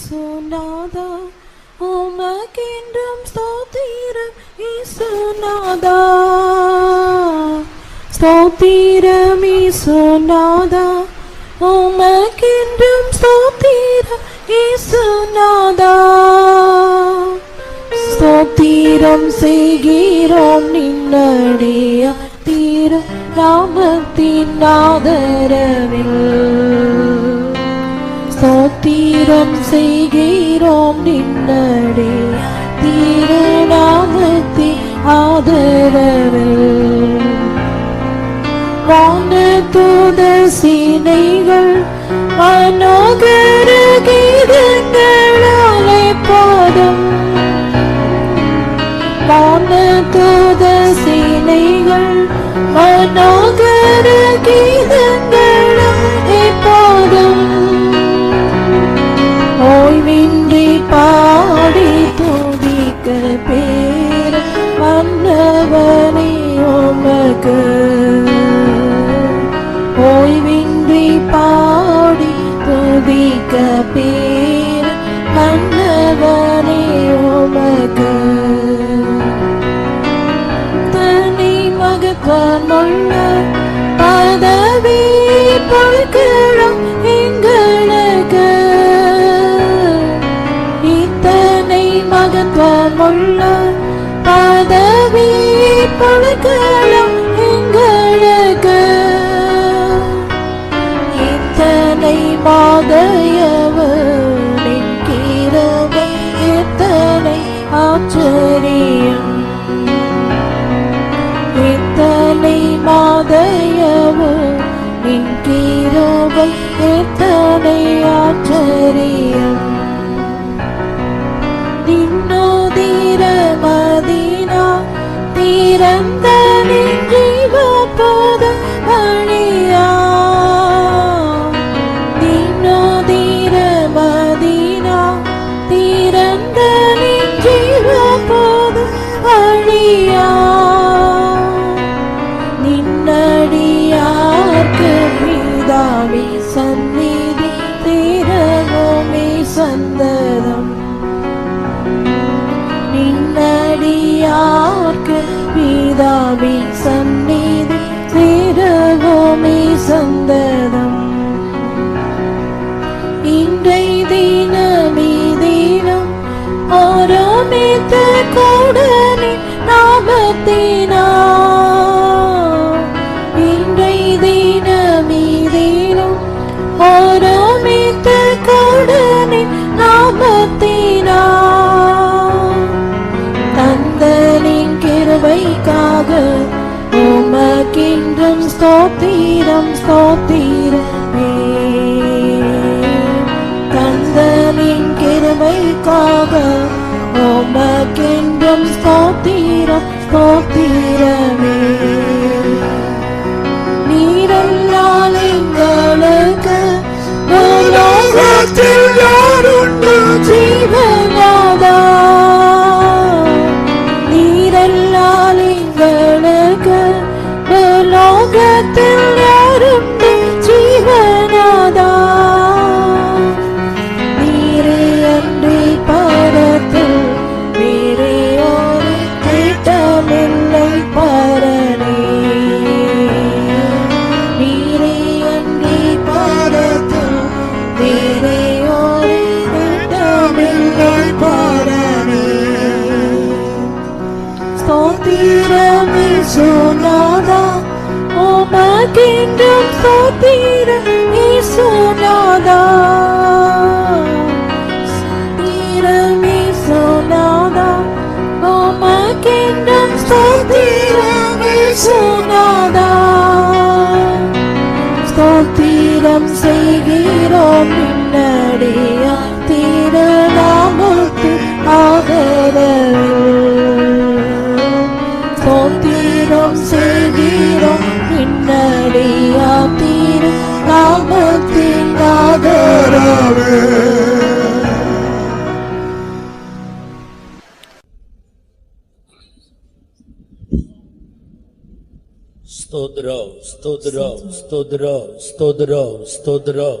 இயேசுநாதா உமக்கென்றும் ஸ்தோத்திரம் இயேசுநாதா ஸ்தோத்திரம் இயேசுநாதா உமக்கென்றும் ஸ்தோத்திரம் இயேசுநாதா ஸ்தோத்திரம் செய்கிறோம் நின்னடிய தீர நாமத்தின் ஆதரவில் ஸ்தோத்திரம் செய்கிறோம் நின்னடிய தீர நாமத்தின் ஆதரவில் வானதூத சேனைகள் மனோகர கீதங்களாலே பாடும் வானதூத சேனைகள் மனோகர கீதங்களாலே பாடும் ஓய்வின்றி பாடி துதிக்க பேர் மன்னவனே உமக்கு ஓய்வின்றி பாடி துதிக்க பேர் மன்னவனே உமக்கு தனி மகத்துவமுள்ள பதவி பொறுக்கிறோம் எங்களுக்கு இத்தனை மகத்துவமுள்ள பதவி பொறுக்கிறோம் எங்களுக்கு இத்தனை மாதயவனின் கிருபை எத்தனை ஆச்சரியம் இத்தனை மாதயவனின் கிருபை எத்தனை ஆச்சரியம் நின்னோதிர மதீனா திறந்த ஜீவ பத வழியா நின்னோதிர மதீனா திறந்த ஜீவ பத வழியா நின்னடியார்க்கு பிதாவி சந்நிதி திறவோமே சந்ததம் நின்னடியார்க்கு பிதாவி சந்நிதி திறவோமே சந்ததம் இன்றை தினமீ தினம் ஆரோமித்த கூடனே நாமத்தினா இன்றை தினமீ தினம் ஆரோமித்த கூடனே நாமத்தினா தந்தனின் கிருபைக்காக உமக்கென்றும் ஸ்தோத்திரம் ஸ்தோத்திரமே தந்தனின் கிருபைக்காக உமக்கென்றும் ஸ்தோத்திரம் ஸ்தோத்திரமே நீரல்லால் எங்களுக்கு உலகத்தில் யாருண்டு ஜீவநாதா நீரல்லால் எங்களுக்கு உலகத்தில் யாருண்டு ஜீவநாதா நீரே அன்றி பரத்தில் வேறே ஒரு திட்டமில்லை பரனே நீரே அன்றி பரத்தில் வேறே ஒரு திட்டமில்லை பரனே ஸ்தோத்திரம் இயேசுநாதா உமக்கென்றும் ஸ்தோத்திரம் இயேசுநாதா ஸ்தோத்திரம் இயேசுநாதா உமக்கென்றும் ஸ்தோத்திரம் இயேசுநாதா ஸ்தோத்திரம் செய்கிறோம் நின்னடிய திருநாமத்து ஆதரவில் ஸ்தோத்திரம் செய்கிறோம் நின்னடிய திருநாமத்தின் ஆதரவில் ஸ்தோத்ரம் ஸ்தோத்ரம் ஸ்தோத்ரம் ஸ்தோத்ரம் ஸ்தோத்ரம்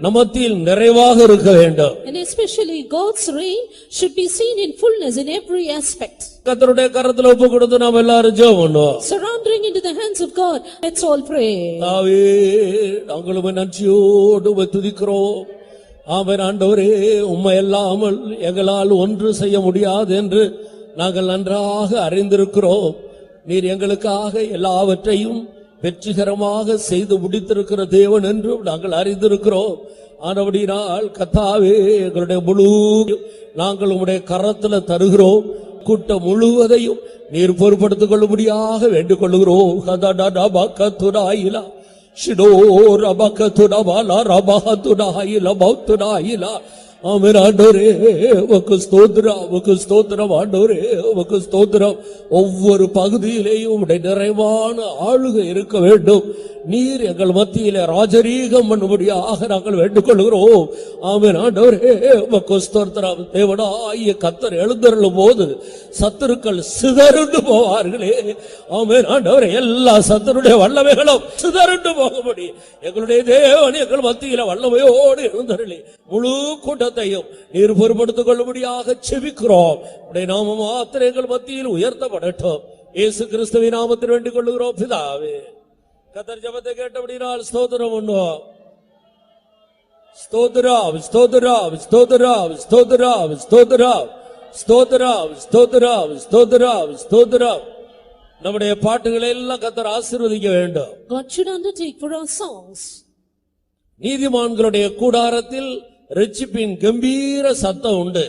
நமத்தில் நிறைவாக இருக்க வேண்டும். And especially God's reign should be seen in fullness in every aspect. கர்த்தருடைய கரத்துல ஒப்பு கொடுத்து நாம் எல்லாரும் ஜெபம் பண்ணுவோம். Surrendering into the hands of God, let's all pray. தாவே நாங்களும் நன்றியோடு துதிக்கிறோம். ஆமென். ஆண்டவரே, உம்மை அல்லாமல் எங்களால் ஒன்று செய்ய முடியாது என்று நாங்கள் நன்றாக அறிந்திருக்கிறோம். நீர் எங்களுக்காக எல்லாவற்றையும் வெற்றிகரமாக செய்து முடித்திருக்கிற தேவன் என்று நாங்கள் அறிந்திருக்கிறோம். ஆனபடியால் கர்த்தாவே, எங்களுடைய முழு நாங்கள் உம்முடைய கரத்துல தருகிறோம். கூட்டம் முழுவதையும் நீர் பொறுப்படுத்திக் கொள்ளும்படியாக வேண்டிக் கொள்ளுகிறோம். கதடபகதுராயிலா ஷிடோ ரபகதுரபாலா ரபஹதுராயிலா பௌத்துராயிலா. ஆமென். ஆண்டவரே, உமக்கு ஸ்தோத்திரம், உமக்கு ஸ்தோத்திரம். ஆண்டவரே, உமக்கு ஸ்தோத்திரம். ஒவ்வொரு பகுதியிலேயும் உம்முடைய நிறைவான ஆளுகை இருக்க வேண்டும். நீர் எங்கள் மத்தியிலே ராஜரீகம் பண்ணும்படியாக நாங்கள் வேண்டிக் கொள்கிறோம். ஆமென். ஆண்டவரே, உமக்கு ஸ்தோத்திரம். தேவனாகிய கர்த்தர் எழுந்தருளும் போது சத்துருக்கள் சிதறுண்டு போவார்களே. ஆமென். ஆண்டவரே, எல்லா சத்துருடைய வல்லமைகளும் சிதறுண்டு போகும்படி எங்களுடைய தேவன் எங்கள் மத்தியில வல்லமையோடு எழுந்தருளி முழு கூட்டத்தையும் நீர் பொறுப்படுத்திக் கொள்ளும்படியாக செபிக்கிறோம். உடைய நாமம் மாத்திரம் எங்கள் மத்தியில் உயர்த்தப்படட்டும். இயேசு கிறிஸ்துவின் நாமத்தில் வேண்டிக் கொள்ளுகிறோம் பிதாவே. கர்த்தர் ஜெபத்தை கேட்டபடியால் ஸ்தோத்திரம் பண்ணுவோம். ஸ்தோத்திரம், ஸ்தோத்திரம், ஸ்தோத்திரம், ஸ்தோத்திரம், ஸ்தோத்திரம், ஸ்தோத்திரம், ஸ்தோத்திரம், ஸ்தோத்திரம், ஸ்தோத்திரம். நம்முடைய பாட்டுகளை எல்லாம் கர்த்தர் ஆசீர்வதிக்க வேண்டும். God should undertake for our songs. நீதிமான்களுடைய கூடாரத்தில் இரட்சிப்பின் கம்பீர சத்தம் உண்டு.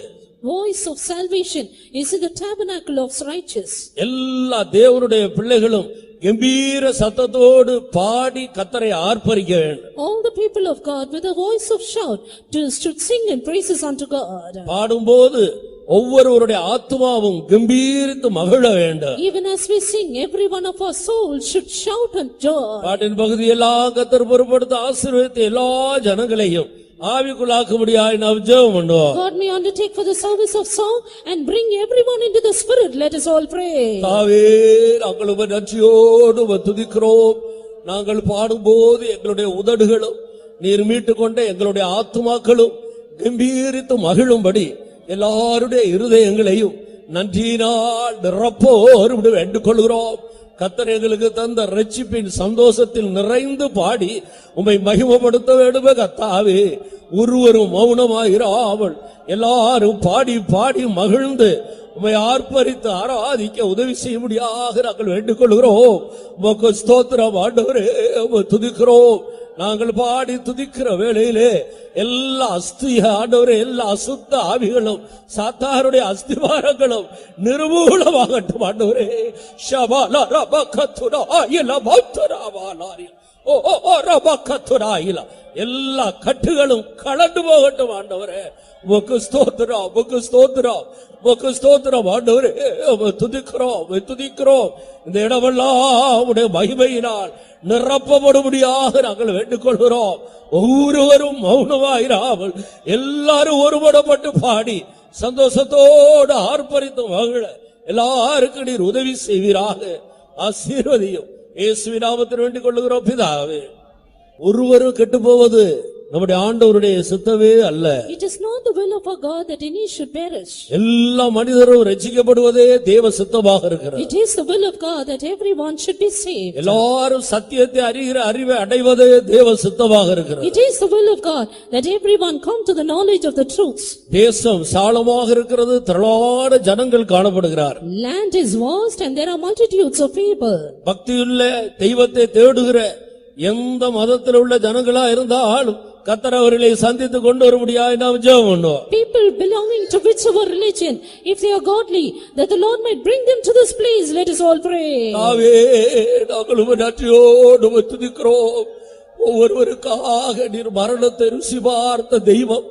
Voice of salvation is in the tabernacle of righteous. எல்லா தேவனுடைய பிள்ளைகளும் கம்பீர சத்தத்தோடு பாடி கர்த்தரை ஆர்ப்பரிக்க வேண்டும். All the people of God with a voice of shout should sing and praises unto God. பாடும்போது ஒவ்வொருவருடைய ஆத்துமாவும் கம்பீரித்து மகிழ வேண்டும். Even as we sing, every one of our souls should shout and joy. பாட்டின் பகுதியெல்லாம் கர்த்தர் பொறுப்படுத்த ஆசீர்வதித்த எல்லா ஜனங்களையும் ஆவிக்குள்ளாக்கும்படியாய் நாம் ஜெபம் பண்ணுவோம். God may undertake for the service of song and bring everyone into the spirit. Let us all pray. தாவே, நாங்கள் உம்மை நன்றியோடு துதிக்கிறோம். நாங்கள் பாடும்போது எங்களுடைய உதடுகளும் நீர் மீட்டுக் கொண்ட எங்களுடைய ஆத்துமாக்களும் கம்பீரித்து மகிழும்படி எல்லாருடைய இருதயங்களையும் நன்றியினால் நிரப்போடு வேண்டிக் கொள்கிறோம். கர்த்தர் எங்களுக்கு தந்த இரட்சிப்பின் சந்தோஷத்தில் நிறைந்து பாடி உம்மை மகிமைப்படுத்த வேண்டுமே கர்த்தாவே. ஒருவரும் மௌனமாயிராமல் எல்லாரும் பாடி பாடி மகிழ்ந்து உம்மை ஆர்ப்பரித்து ஆராதிக்க உதவி செய்யும்படியாக நாங்கள் வேண்டிக் கொள்கிறோம். உமக்கு ஸ்தோத்திரம் ஆண்டவரே, உம்மை துதிக்கிறோம். நாங்கள் பாடி துதிக்கிற வேளையிலே எல்லா ஆண்டவரே, எல்லா அசுத்த ஆவிகளும் சாத்தாருடைய அஸ்திவாரங்களும் நிர்மூலமாகட்டும் ஆண்டவரே. ஷபாலா ரபகதுராயிலா பௌத்தராவாலாரி ஓ ஓ ரபகதுராயிலா. எல்லா கட்டுகளும் கலந்து போகட்டும் ஆண்டவரே. உமக்கு ஸ்தோத்திரம், உமக்கு ஸ்தோத்திரம், உமக்கு ஸ்தோத்திரம் ஆண்டவரே. துதிக்கிறோம், துதிக்கிறோம். இந்த இடமெல்லாம் உடைய மகிமையினால் நிரப்பப்படும்படியாக நாங்கள் வேண்டிக் கொள்கிறோம். ஒவ்வொருவரும் மௌனமாயிராமல் எல்லாரும் ஒருபடப்பட்டு பாடி சந்தோஷத்தோடு ஆர்ப்பரித்து மகிழ எல்லாருக்கும் நீர் உதவி செய்வீராக. ஆசீர்வதியும். இயேசுவின் நாமத்தில் வேண்டிக் கொள்ளுகிறோம் பிதாவே. ஒருவரும் கெட்டு போவது நம்முடைய ஆண்டவருடைய சித்தமே அல்ல. It is not the will of our God that any should perish. எல்லா மனிதரும் ரட்சிக்கப்படுவதே தேவ சித்தமாக இருக்கிறது. It is the will of God that everyone should be saved. எல்லாரும் சத்தியத்தை அறிகிற அறிவை அடைவதே தேவ சித்தமாக இருக்கிறது. It is the will of God that everyone come to the knowledge of the truth. தேசம் சாலமாக இருக்கிறது, திரளான ஜனங்கள் காணப்படுகிறார். Land is vast and there are multitudes of people. பக்தியுள்ள தெய்வத்தை தேடுகிற எந்த மதத்தில் உள்ள ஜனங்களா இருந்தாலும் கர்த்தர் அவர்களை சந்தித்து கொண்டு வரும்படியாக நாம் ஜெபம் பண்ணுவோம். People belonging to whichever religion, if they are godly, that the Lord might bring them to this place. Let us all pray. ஆவே, நாங்கள் உம்மை நன்றியோடு துதிக்கிறோம். ஒவ்வொருவருக்காக நீர் மரணத்தை ருசி பார்த்த தெய்வம்,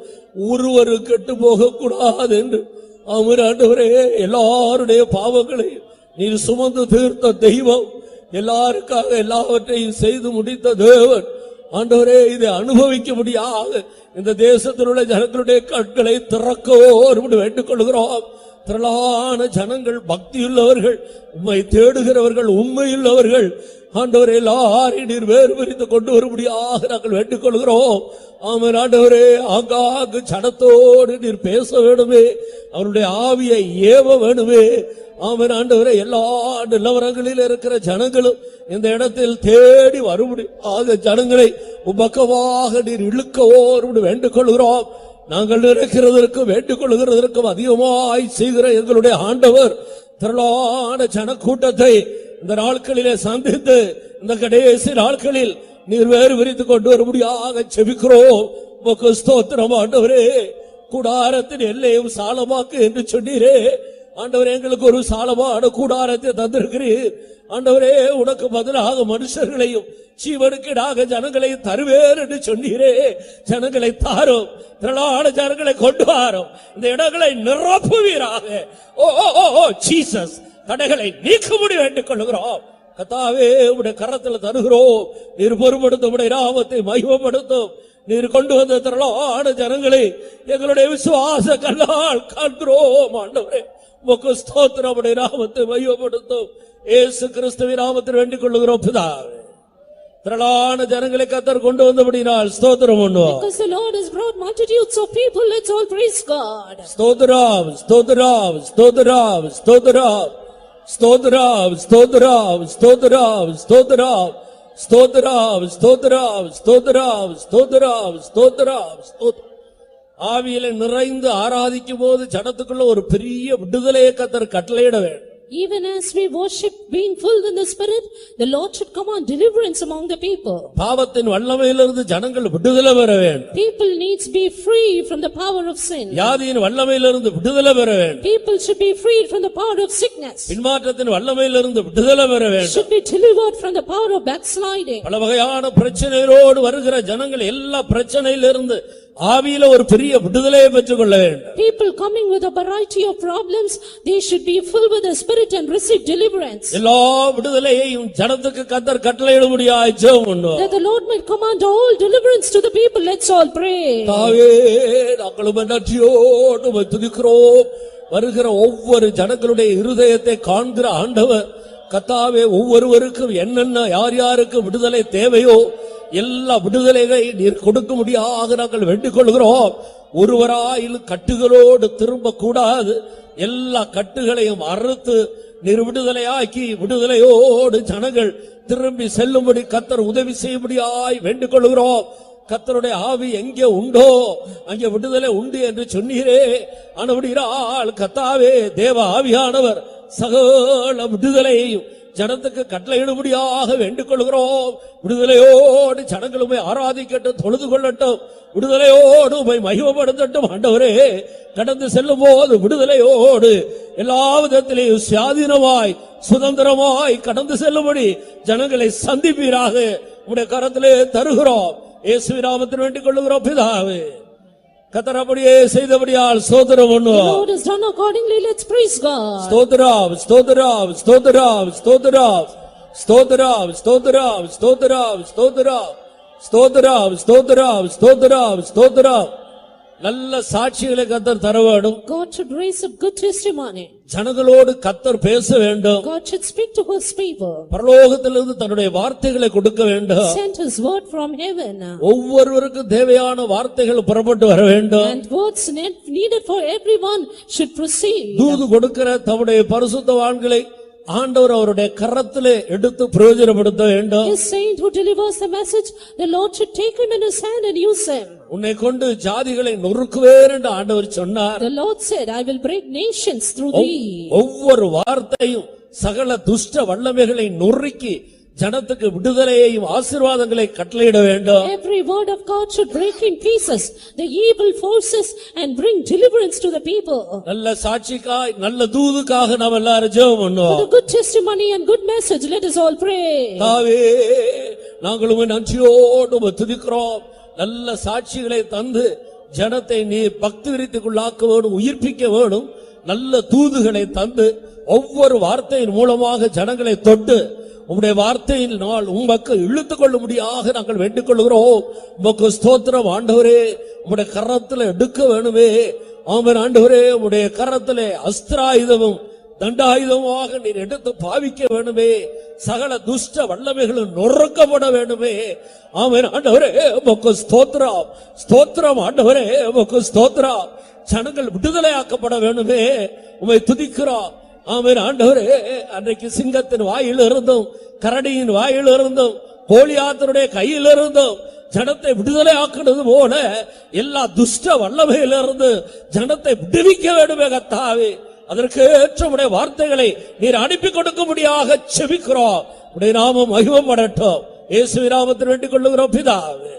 ஒருவரும் கெட்டு போக கூடாது என்று ஆண்டவரே, எல்லாருடைய பாவங்களை நீர் சுமந்து தீர்த்த தெய்வம், எல்லாருக்காக எல்லாவற்றையும் செய்து முடித்த தேவன் ஆண்டவரே, இதை அனுபவிக்க முடியாத இந்த தேசத்தில் உள்ள ஜனங்களுடைய கண்களை திறக்கோடு வேண்டிக் கொள்கிறோம். திரளான ஜனங்கள், பக்தியுள்ளவர்கள், உம்மை தேடுகிறவர்கள், உண்மையுள்ளவர்கள் ஆண்டவரே, எல்லாரையும் நீர் வேறு பிரித்து கொண்டு வரும்படியாக நாங்கள் வேண்டிக் கொள்கிறோம். ஆமென் ஆண்டவரே, ஆங்காங்கு சடத்தோடு நீர் பேச வேணுமே, அவருடைய ஆவியை ஏவ வேணுமே. ஆமென் ஆண்டவரே, எல்லா நிலவரங்களில் இருக்கிற ஜனங்களும் இந்த இடத்தில் தேடி வரும்படி ஆக ஜனங்களை உபக்கமாக நீர் இழுக்கவோடு வேண்டிக் கொள்கிறோம். நாங்கள் இருக்கிறதற்கும் வேண்டிக் கொள்கிறதற்கும் அதிகமாய் செய்கிற எங்களுடைய ஆண்டவர் திரளான ஜனக்கூட்டத்தை இந்த நாட்களிலே சந்தித்து இந்த கடைசி நாட்களில் நீர் வேறு விரித்து கொண்டு வரும்படியாக செபிக்கிறோம். உமக்கு ஸ்தோத்திரம் ஆண்டவரே. கூடாரத்தின் எல்லையும் சாலமாக்கு என்று சொன்னீரே ஆண்டவரே, எங்களுக்கு ஒரு சாலமான கூடாரத்தை தந்திருக்கிறீர் ஆண்டவரே. உனக்கு பதிலாக மனுஷர்களையும் ஜீவனுக்கீடாக ஜனங்களையும் தருவேர் என்று சொன்னீரே. ஜனங்களை தாரும், திரளான ஜனங்களை கொண்டு வாரும், இந்த இடங்களை நிரப்புவீராக. ஓ ஓ ஓ ஜீசஸ், தடைகளை நீக்கும்படி வேண்டிக் கொள்கிறோம். கர்த்தாவே, உடைய கரத்தில் தருகிறோம். நீர் பொறுப்படுத்தும், உடைய நாமத்தை மகிமைப்படுத்தும். நீர் கொண்டு வந்த திரளான ஜனங்களை எங்களுடைய விசுவாச கண்ணால் காண்கிறோம் ஆண்டவரே. உமக்கு ஸ்தோத்திரம், உடைய நாமத்தை மகிமைப்படுத்தும். இயேசு கிறிஸ்துவின் நாமத்தில் வேண்டிக் கொள்கிறோம் பிதாவே. திரளான ஜனங்களை கர்த்தர் கொண்டு வந்தபடினால் ஸ்தோத்திரம் பண்ணுவோம். Because the Lord has brought multitudes of people, let's all praise God. ஸ்தோத்திரம் ஸ்தோத்திரம் ஸ்தோத்திரம் ஸ்தோத்திரம் ஸ்தோத்திரம் ஸ்தோத்திரம் ஸ்தோத்திரம் ஸ்தோத்திரம் ஸ்தோத்திரம் ஸ்தோத்திரம் ஸ்தோத்திரம் ஸ்தோத்திரம் ஸ்தோத்திரம் ஸ்தோத்திரம். ஆவியிலே நிறைந்து ஆராதிக்கும் போது ஜனத்துக்குள்ள ஒரு பெரிய விடுதலையை கர்த்தர் கட்டளையிட வேண்டும். Even as we worship, being filled in the Spirit, the Lord should command deliverance among the people. பாவத்தின் வல்லமையிலிருந்து ஜனங்கள் விடுதலை பெற வேண்டும். People needs be free from the power of sin. வியாதியின் வல்லமையிலிருந்து விடுதலை பெற வேண்டும். People should be freed from the power of sickness. பின்மாற்றத்தின் வல்லமையிலிருந்து விடுதலை பெற வேண்டும். Should be delivered from the power of backsliding. பல வகையான பிரச்சனைகளோடு வருகிற ஜனங்கள் எல்லா பிரச்சனையிலிருந்து ஆவியில ஒரு பெரிய விடுதலையை பெற்றுக் கொள்ள வேண்டும். People coming with a variety of problems, they should be filled with the Spirit and receive deliverance. எல்லா விடுதலையையும் ஜனத்துக்கு கர்த்தர் கட்டளையிடும்படியாய் ஜெபம் பண்ணுவோம். That the Lord might command all deliverance to the people. Let's all pray. தாவே, நாங்கள் நன்றியோடு உம்மை துதிக்கிறோம். வருகிற ஒவ்வொரு ஜனங்களுடைய இருதயத்தை காண்கிற ஆண்டவர் கர்த்தாவே, ஒவ்வொருவருக்கும் என்னென்ன யார் யாருக்கு விடுதலை தேவையோ எல்லா விடுதலைகளை நீர் கொடுக்க முடியாக நாங்கள் வேண்டிக் கொள்கிறோம். ஒருவராயிலும் கட்டுகளோடு திரும்ப கூடாது. எல்லா கட்டுகளையும் அறுத்து நீர் விடுதலையாக்கி விடுதலையோடு ஜனங்கள் திரும்பி செல்லும்படி கர்த்தர் உதவி செய்யும்படியாய் வேண்டிக் கொள்கிறோம். கர்த்தருடைய ஆவி எங்கே உண்டோ அங்கே விடுதலை உண்டு என்று சொன்னீரே. ஆனபடியால் கர்த்தாவே, தேவ ஆவியானவர் சகல விடுதலையையும் ஜனத்துக்கு கட்டளையிடும்படியாக வேண்டிக் கொள்கிறோம். விடுதலையோடு ஜனங்கள் உம்மை ஆராதிக்கட்டும், தொழுது கொள்ளட்டும், விடுதலையோடு உம்மை மகிமைப்படுத்தட்டும். ஆண்டவரே, கடந்து செல்லும் போது விடுதலையோடு எல்லா விதத்திலேயும் சுயாதீனமாய் சுதந்திரமாய் கடந்து செல்லும்படி ஜனங்களை சந்திப்பீராக உம்முடைய கரத்திலே தருகிறோம். இயேசுவின் நாமத்தில் வேண்டிக் கொள்கிறோம் பிதாவே. கர்த்தர் அப்படியே செய்தபடியால் ஸ்தோத்திரம் பண்ணுவோம். The Lord has done accordingly. Let's praise God. ஸ்தோத்திரம் ஸ்தோத்திரம் ஸ்தோத்திரம் ஸ்தோத்திரம் ஸ்தோத்திரம் ஸ்தோத்திரம் ஸ்தோத்திரம் ஸ்தோத்திரம் ஸ்தோத்திரம் ஸ்தோத்திரம் ஸ்தோத்திரம் ஸ்தோத்திரம். நல்ல சாட்சிகளை கர்த்தர் தர வேண்டும். God should raise up good testimony. ஜனங்களோடு கர்த்தர் பேச வேண்டும். God should speak to his people. பரலோகத்திலிருந்து தன்னுடைய வார்த்தைகளை கொடுக்க வேண்டும். Send his word from heaven. ஒவ்வொருவருக்கும் தேவையான வார்த்தைகள் புறப்பட்டு வர வேண்டும். And words needed for everyone should proceed. தூது கொடுக்கிற தம்முடைய பரிசுத்தவான்களை ஆண்டவர் அவருடைய கரத்திலே எடுத்து பிரயோஜனப்படுத்த வேண்டும். His saint who delivers the message, the Lord should take him in his hand and use him. உன்னை கொண்டு ஜாதிகளை நொறுக்குவேன் என்று ஆண்டவர் சொன்னார். The Lord said, I will break nations through thee. ஒவ்வொரு வார்த்தையும் சகல துஷ்ட வல்லமைகளை நொறுக்கி ஜனத்துக்கு விடுதலையையும் ஆசீர்வாதங்களை கட்டளையிட வேண்டும். Every word of God should break in pieces the evil forces and bring deliverance to the people. நல்ல சாட்சிக்காய் நல்ல தூதுக்காக நாம் எல்லாரும் ஜெபம் பண்ணுவோம். For the good testimony and good message, let us all pray. தாவே, நாங்களும் நன்றியோடு உம்மை துதிக்கிறோம். நல்ல சாட்சிகளை தந்து ஜனத்தை நீ பக்தி விருத்திக்குள்ளாக்க வேண்டும், உயிர்ப்பிக்க வேண்டும். நல்ல தூதுகளை தந்து ஒவ்வொரு வார்த்தையின் மூலமாக ஜனங்களை தொட்டு உம்முடைய வார்த்தையில் நாள் உமக்கு இழுத்துக் கொள்ள முடியாக நாங்கள் வேண்டிக் கொள்கிறோம். உமக்கு ஸ்தோத்திரம் ஆண்டவரே. உம்முடைய கரத்தில் எடுக்க வேணுமே. ஆமென் ஆண்டவரே. உம்முடைய கரத்திலே அஸ்திராயுதமும் தண்டாயுதமாக நீர் எடுத்து பாவிக்க வேண்டுமே. சகல துஷ்ட வல்லமைகளும் நொறுக்கப்பட வேண்டுமே. ஆமென். ஆண்டவரே உமக்கு ஸ்தோத்திரம், ஸ்தோத்திரம். ஆண்டவரே உமக்கு ஸ்தோத்திரம். ஜனங்கள் விடுதலையாக்கப்பட வேண்டுமே. உம்மை துதிக்கிறோம். ஆமென். ஆண்டவரே அன்றைக்கு சிங்கத்தின் வாயில் இருந்தும் கரடியின் வாயில் இருந்தும் கோலியாத்தருடைய கையில் இருந்தும் ஜனத்தை விடுதலை ஆக்குறது போல எல்லா துஷ்ட வல்லமையிலிருந்து ஜனத்தை விடுவிக்க வேண்டுமே கர்த்தாவே. அதற்கு ஏற்ற உடைய வார்த்தைகளை நீர் அனுப்பி கொடுக்கும்படியாக செபிக்கிறோம். உடைய நாமம் மகிமைப்படட்டும். இயேசுவின் நாமத்தில் வேண்டிக் கொள்ளுகிறோம் பிதாவே.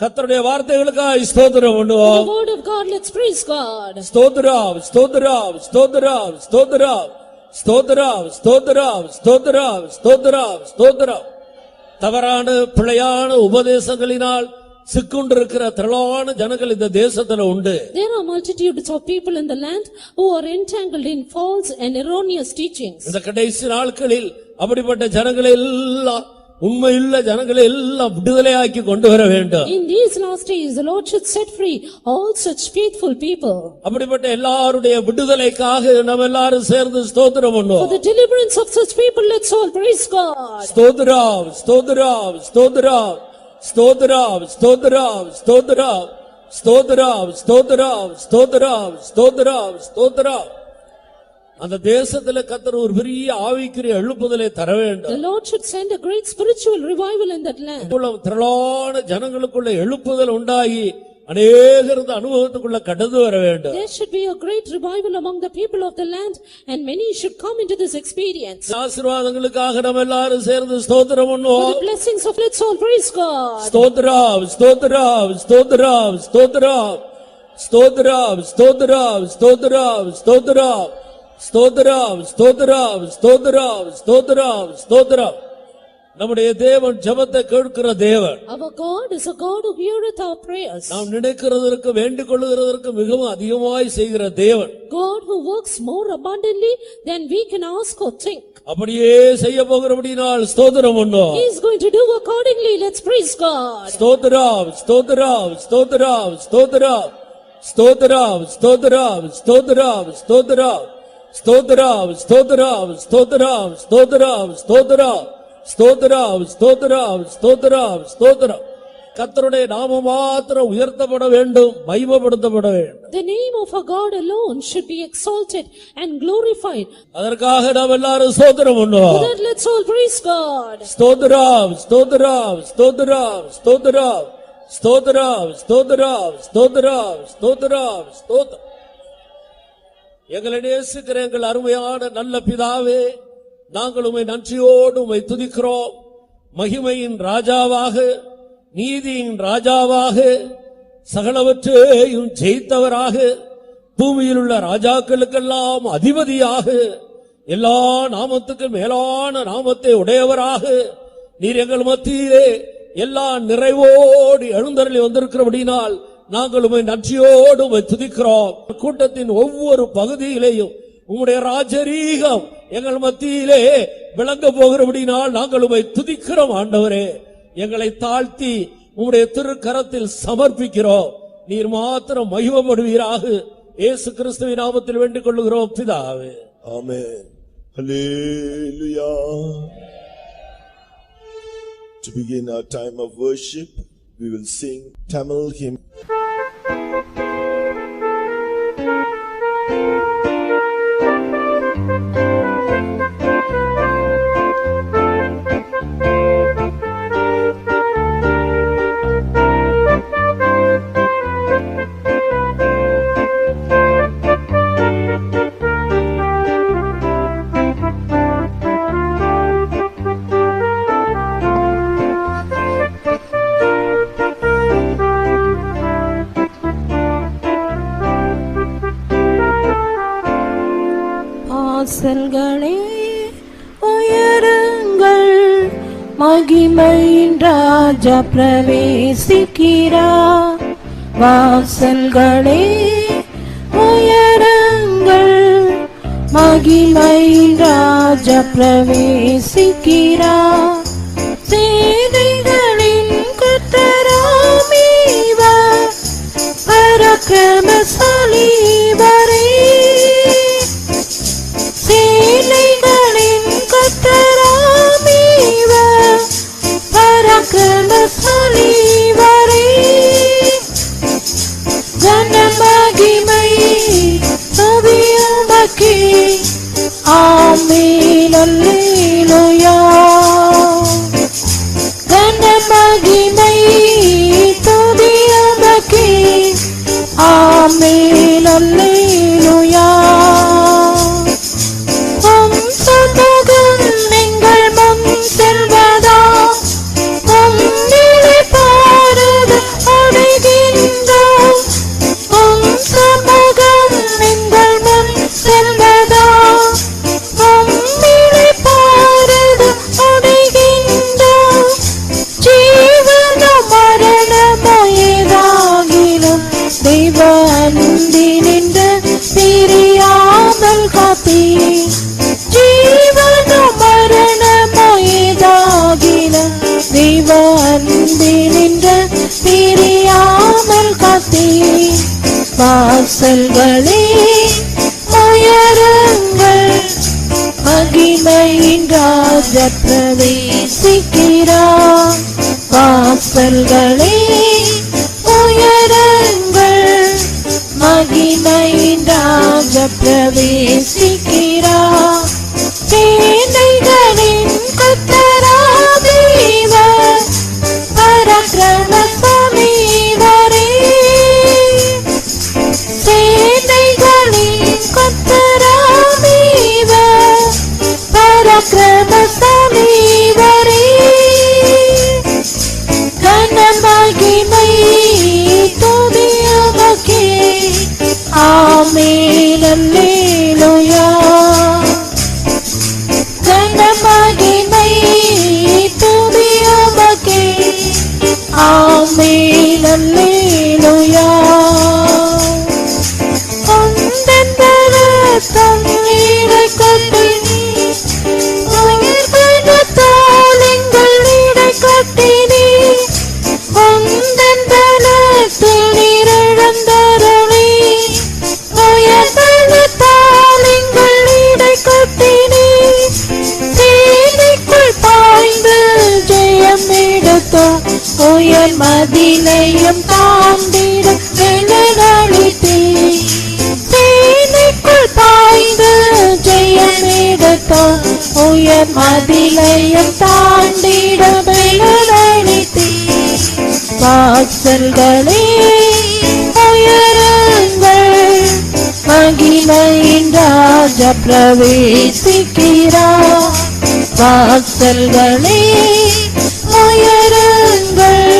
கர்த்தருடைய வார்த்தைகளுக்காக ஸ்தோத்திரம் பண்ணுவோம். The word of God, let's praise God. ஸ்தோத்திரம், ஸ்தோத்திரம், ஸ்தோத்திரம், ஸ்தோத்திரம், ஸ்தோத்திரம், ஸ்தோத்திரம், ஸ்தோத்திரம், ஸ்தோத்திரம், ஸ்தோத்திரம். தவறான பிழையான உபதேசங்களினால் சிக்குண்டிருக்கிற திரளான ஜனங்கள் இந்த தேசத்துல உண்டு. There are multitudes of people in the land who are entangled in false and erroneous teachings. இந்த கடைசி நாட்களில் அப்படிப்பட்ட ஜனங்களை எல்லாம், உண்மையுள்ள ஜனங்களை எல்லாம் விடுதலையாக்கி கொண்டு வர வேண்டும். In these last days, the Lord should set free all such faithful people. அப்படிப்பட்ட எல்லாருடைய விடுதலைக்காக நாம் எல்லாரும் சேர்ந்து ஸ்தோத்திரம் பண்ணுவோம். For the deliverance of such people, let's all praise God. ஸ்தோத்திரம், ஸ்தோத்திரம், ஸ்தோத்திரம், ஸ்தோத்திரம், ஸ்தோத்திரம், ஸ்தோத்திரம், ஸ்தோத்திரம், ஸ்தோத்திரம், ஸ்தோத்திரம், ஸ்தோத்திரம், ஸ்தோத்திரம். அந்த தேசத்துல கர்த்தர் ஒரு பெரிய ஆவிக்குரிய எழுப்புதலை தர வேண்டும். The Lord should send a great spiritual revival in that land. திரளான ஜனங்களுக்குள்ள எழுப்புதல் உண்டாகி அநேகர் இந்த அனுபவத்துக்குள்ள கடந்து வர வேண்டும். There should be a great revival among the people of the land, and many should come into this experience. ஆசீர்வாதங்களுக்காக நாம் எல்லாரும் சேர்ந்து ஸ்தோத்திரம் பண்ணுவோம். For the blessings of, let's all praise God. ஸ்தோத்திரம், ஸ்தோத்திரம், ஸ்தோத்திரம், ஸ்தோத்திரம், ஸ்தோத்திரம், ஸ்தோத்திரம், ஸ்தோத்திரம், ஸ்தோத்திரம், ஸ்தோத்திரம், ஸ்தோத்திரம், ஸ்தோத்திரம், ஸ்தோத்திரம், ஸ்தோத்திரம். நம்முடைய தேவன் ஜெபத்தை கேட்கிற தேவன். Our God is a God who heareth our prayers. நாம் நினைக்கிறதற்கு வேண்டிக் கொள்ளுகிறதற்கு மிகவும் அதிகமாய் செய்கிற தேவன். God who works more abundantly than we can ask or think. அப்படியே செய்ய போகிறபடியால் ஸ்தோத்திரம் பண்ணுவோம். He is going to do accordingly. Let's praise God. ஸ்தோத்திரம், ஸ்தோத்திரம், ஸ்தோத்திரம், ஸ்தோத்திரம், ஸ்தோத்திரம், ஸ்தோத்திரம், ஸ்தோத்திரம், ஸ்தோத்திரம், ஸ்தோத்திரம், ஸ்தோத்திரம், ஸ்தோத்திரம், ஸ்தோத்திரம், ஸ்தோத்திரம், ஸ்தோத்திரம், ஸ்தோத்திரம், ஸ்தோத்திரம், ஸ்தோத்திரம். கர்த்தருடைய நாமம் மாத்திரம் உயர்த்தப்பட வேண்டும், மகிமைப்படுத்தப்பட வேண்டும். The name of our God alone should be exalted and glorified. அதற்காக நாம் எல்லாரும் ஸ்தோத்திரம் பண்ணுவோம். For that, let's all praise God. ஸ்தோத்திரம், ஸ்தோத்திரம், ஸ்தோத்திரம், ஸ்தோத்திரம், ஸ்தோத்திரம், ஸ்தோத்திரம், ஸ்தோத்திரம், ஸ்தோத்திரம், ஸ்தோத்திரம். எங்களை நேசிக்கிற எங்கள் அருமையான நல்ல பிதாவே, நாங்கள் உம்மை நன்றியோடு உம்மை துதிக்கிறோம். மகிமையின் ராஜாவாக, நீதியின் ராஜாவாக, சகலவற்றையும் ஜெயித்தவராக, பூமியில் உள்ள ராஜாக்களுக்கெல்லாம் அதிபதியாக, எல்லா நாமத்துக்கும் மேலான நாமத்தை உடையவராக நீர் எங்கள் மத்தியிலே எல்லா நிறைவோடு எழுந்தருளி வந்திருக்கிறபடினால் நாங்கள் உம்மை நன்றியோடு உம்மை துதிக்கிறோம். கூட்டத்தின் ஒவ்வொரு பகுதியிலேயும் உம்முடைய ராஜரீகம் எங்கள் மத்தியிலே விளங்க போகிறபடினால் நாங்கள் உம்மை துதிக்கிறோம். ஆண்டவரே, எங்களை தாழ்த்தி உம்முடைய திருக்கரத்தில் சமர்ப்பிக்கிறோம். நீர் மாத்திரம் மகிமைப்படுவீராக. இயேசு கிறிஸ்துவின் நாமத்தில் வேண்டிக் கொள்ளுகிறோம் பிதாவே. Amen. Hallelujah. To begin our time of worship, we will sing Tamil hymn. வாசல்களே உயருங்கள், மகிமையின் ராஜா பிரவேசிக்கிறார். வாசல்களே உயருங்கள், மகிமையின் ராஜா பிரவேசிக்கிறார். சேனைகளின் கர்த்தராம் இவர், பராக்கிரமசாலி இவரே. வாசல்களே உயருங்கள், மகிமையின் ராஜா பிரவேசிக்கிறார். வாசல்களே உயருங்கள், மகிமையின் ராஜா பிரவேசிக்கிறார். சேனைகளின் கர்த்தராகிவர் பராக்கிரமசாலி இவரே. சேனைகளின் கர்த்தராகிவர் பராக்கிரமசாலி இவரே. கனமகிமை துதி உமக்கே. ஆமென் அல்லேலூயா. கனமகிமை துதி உமக்கே. ஆமென் அல்லேலூயா. உந்தன் பலத்தால் இடைக்கட்டி உயர்வனத்தால் எங்கள் இடைக்கட்டினீ. உந்தன் பலத்தில் நீரிழந்தருளி உயர்வனத்தால் எங்கள் இடைக்கட்டினீ. சேனைக்குள் பாய்ந்து ஜெயம் எடுத்தோம், உயர் மதிலையும் தாண்டிட வெள்ளடித்தீர். சேனைக்குள் பாய்ந்து ஜெயம் எடுத்தோம், உயர் மதிலையும் தாண்டிட வெள்ளடித்தீர். வாசல்களே உயருங்கள், மகிமையின் ராஜா பிரவேசிக்கிறார். வாசல்களே உயருங்கள்,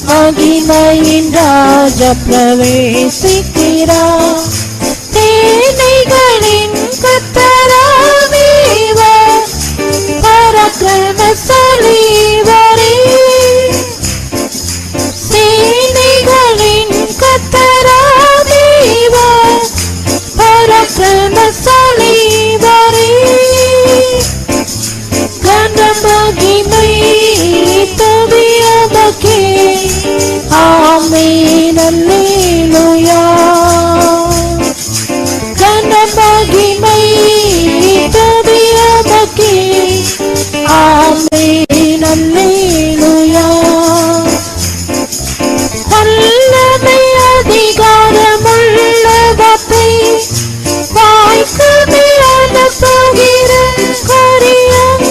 மகிமையின் ராஜா பிரவேசிக்கிறார். சேனைகளின் கர்த்தராகிவர் பராக்கிரமசாலி இவரே. சேனைகளின் கர்த்தராகிவர் பராக்கிரமசாலி இவரே. கனமகிமை துதி உமக்கே. ஆமென் அல்லேலூயா. கனமகிமை துதி உமக்கே. ஆமென் அல்லேலூயா. வல்லமை அதிகாரமுள்ள வார்த்தை வாய்க்கு அனுப்புகிற காரியம்.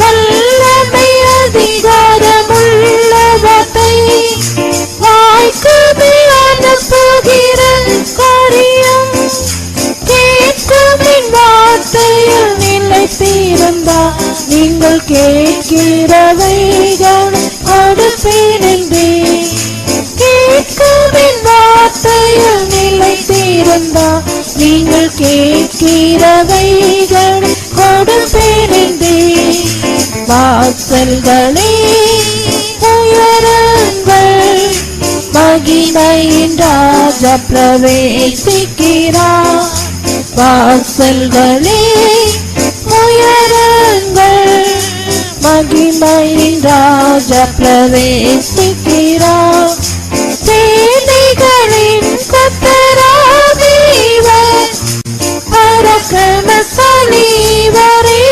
வல்லமை அதிகாரமுள்ள வார்த்தை வாய்க்கு அனுப்புகிற காரியம். கேட்கும் வார்த்தையில் நிலைத்திருந்தால் நீங்கள் கேட்கிறவைகள் கொடுப்பேனென்றே. கேட்கும் வார்த்தையில் நிலைத்திருந்தால் நீங்கள் கேட்கிறவைகள் கொடுப்பேனென்றே. வாசல்களே உயருங்கள், மகிமையின் ராஜா பிரவேசிக்கிறார். வாசல்களே உயருங்கள், மகிமையின் ராஜா பிரவேசிக்கிறார். சேனைகளின் கர்த்தராகிவர் பராக்கிரமசாலி இவரே.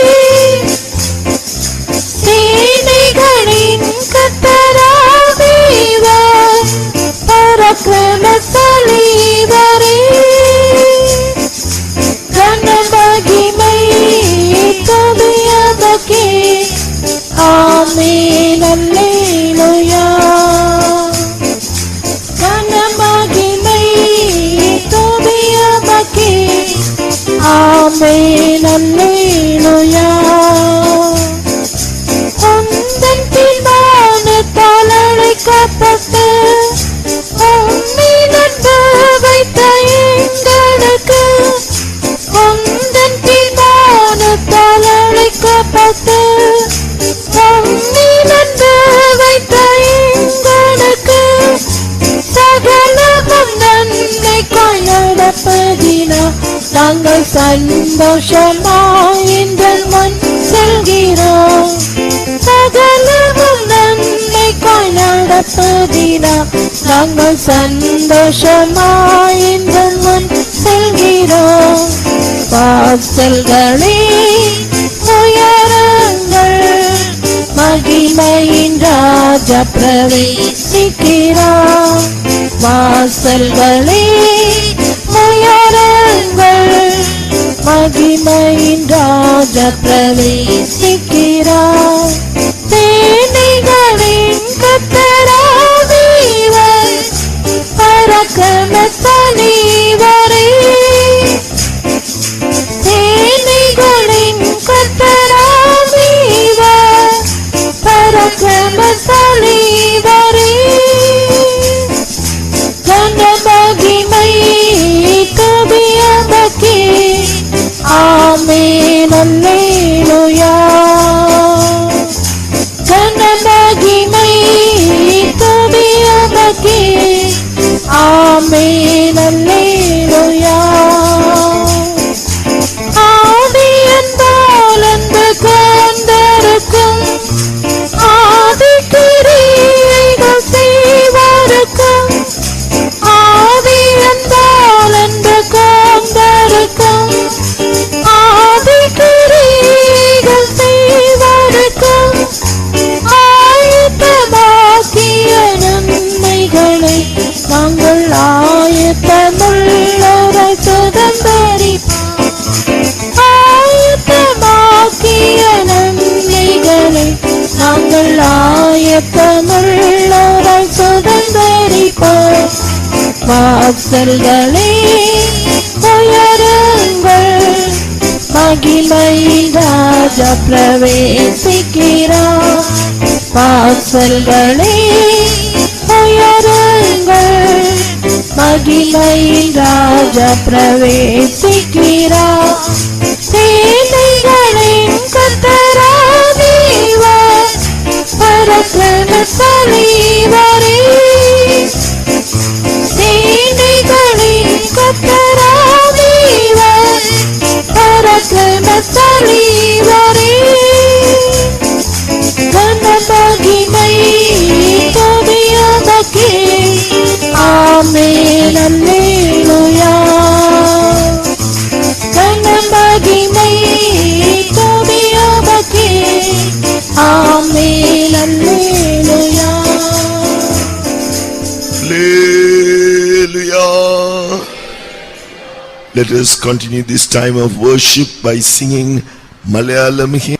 சேனைகளின் கர்த்தராகிவர் பராக்கிரமசாலி இவரே. கனமகிமை துதி உமக்கே. ஆமென் அல்லேலூயா. கனமகிமை துதி உமக்கே. ஆமென் அல்லேலூயா. உந்தன் தீர்மானத்தால் அழைக்கப்பட்டு உம்மில் அன்பு வைத்த எங்களுக்கு. உந்தன் தீர்மானத்தால் அழைக்கப்பட்டு உம்மில் அன்பு வைத்த எங்களுக்கு. சகலமும் நன்மைக்காய் நடப்பதினால் நாங்கள் சந்தோஷமாய் எங்கள் முன் செல்கிறோம். சகலமும் நன்மைக்காய் நடப்பதினா நாங்கள் சந்தோஷமாய் இன்பம் முன் செல்கிறோம். வாசல்களே உயருங்கள், மகிமையின் ராஜா பிரவேசிக்கிறார். வாசல்களே உயருங்கள், மகிமையின் ராஜா பிரவேசிக்கிறார். சேனைகளின் கர்த்தராகிவர் பராக்கிரமசாலிவரே. சேனைகளின் கர்த்தராகிவர் பராக்கிரமசாலிவரே. கன மகிமை துதியமக்கே. ஆமென் அல்லேலூயா. கன மகிமை துதியமக்கே. ஆமென் அல்லேலூயா. ஆதியன்பால் அன்பு கொண்டிருக்கும் ஆதிக்கிரியைகள் செய்வாருக்கும். ஆதியன்பால் அன்பு கொண்டிருக்கும் ஆதிக்கிரியைகள் செய்வாருக்கும். ஆயத்தமாக்கிய நன்மைகளை நாங்கள் ஆயத்தமுள்ளோரை சுதந்தரிப்போம். ஆயத்தமாக்கிய நன்மைகளை நாங்கள் ஆயத்தமுள்ளோரை சுதந்தரிப்போம். வாசல்களே உயருங்கள், மகிமையின் ராஜா பிரவேசிக்கிறார். வாசல்களே உயருங்கள், மகிமையின் ராஜா பிரவேசிக்கிறார். சேனைகளின் கர்த்தராகிவர் பராக்கிரமசாலிவரே. சேனைகளின் கர்த்தராகிவர் பராக்கிரமசாலிவரே. கன மகிமை துதியமக்கே. ஆமென் அல்லேலூயா. கன மகிமை துதியமக்கே. ஆமென் அல்லேலூயா. Hallelujah. Let us continue this time of worship by singing Malayalam hymn.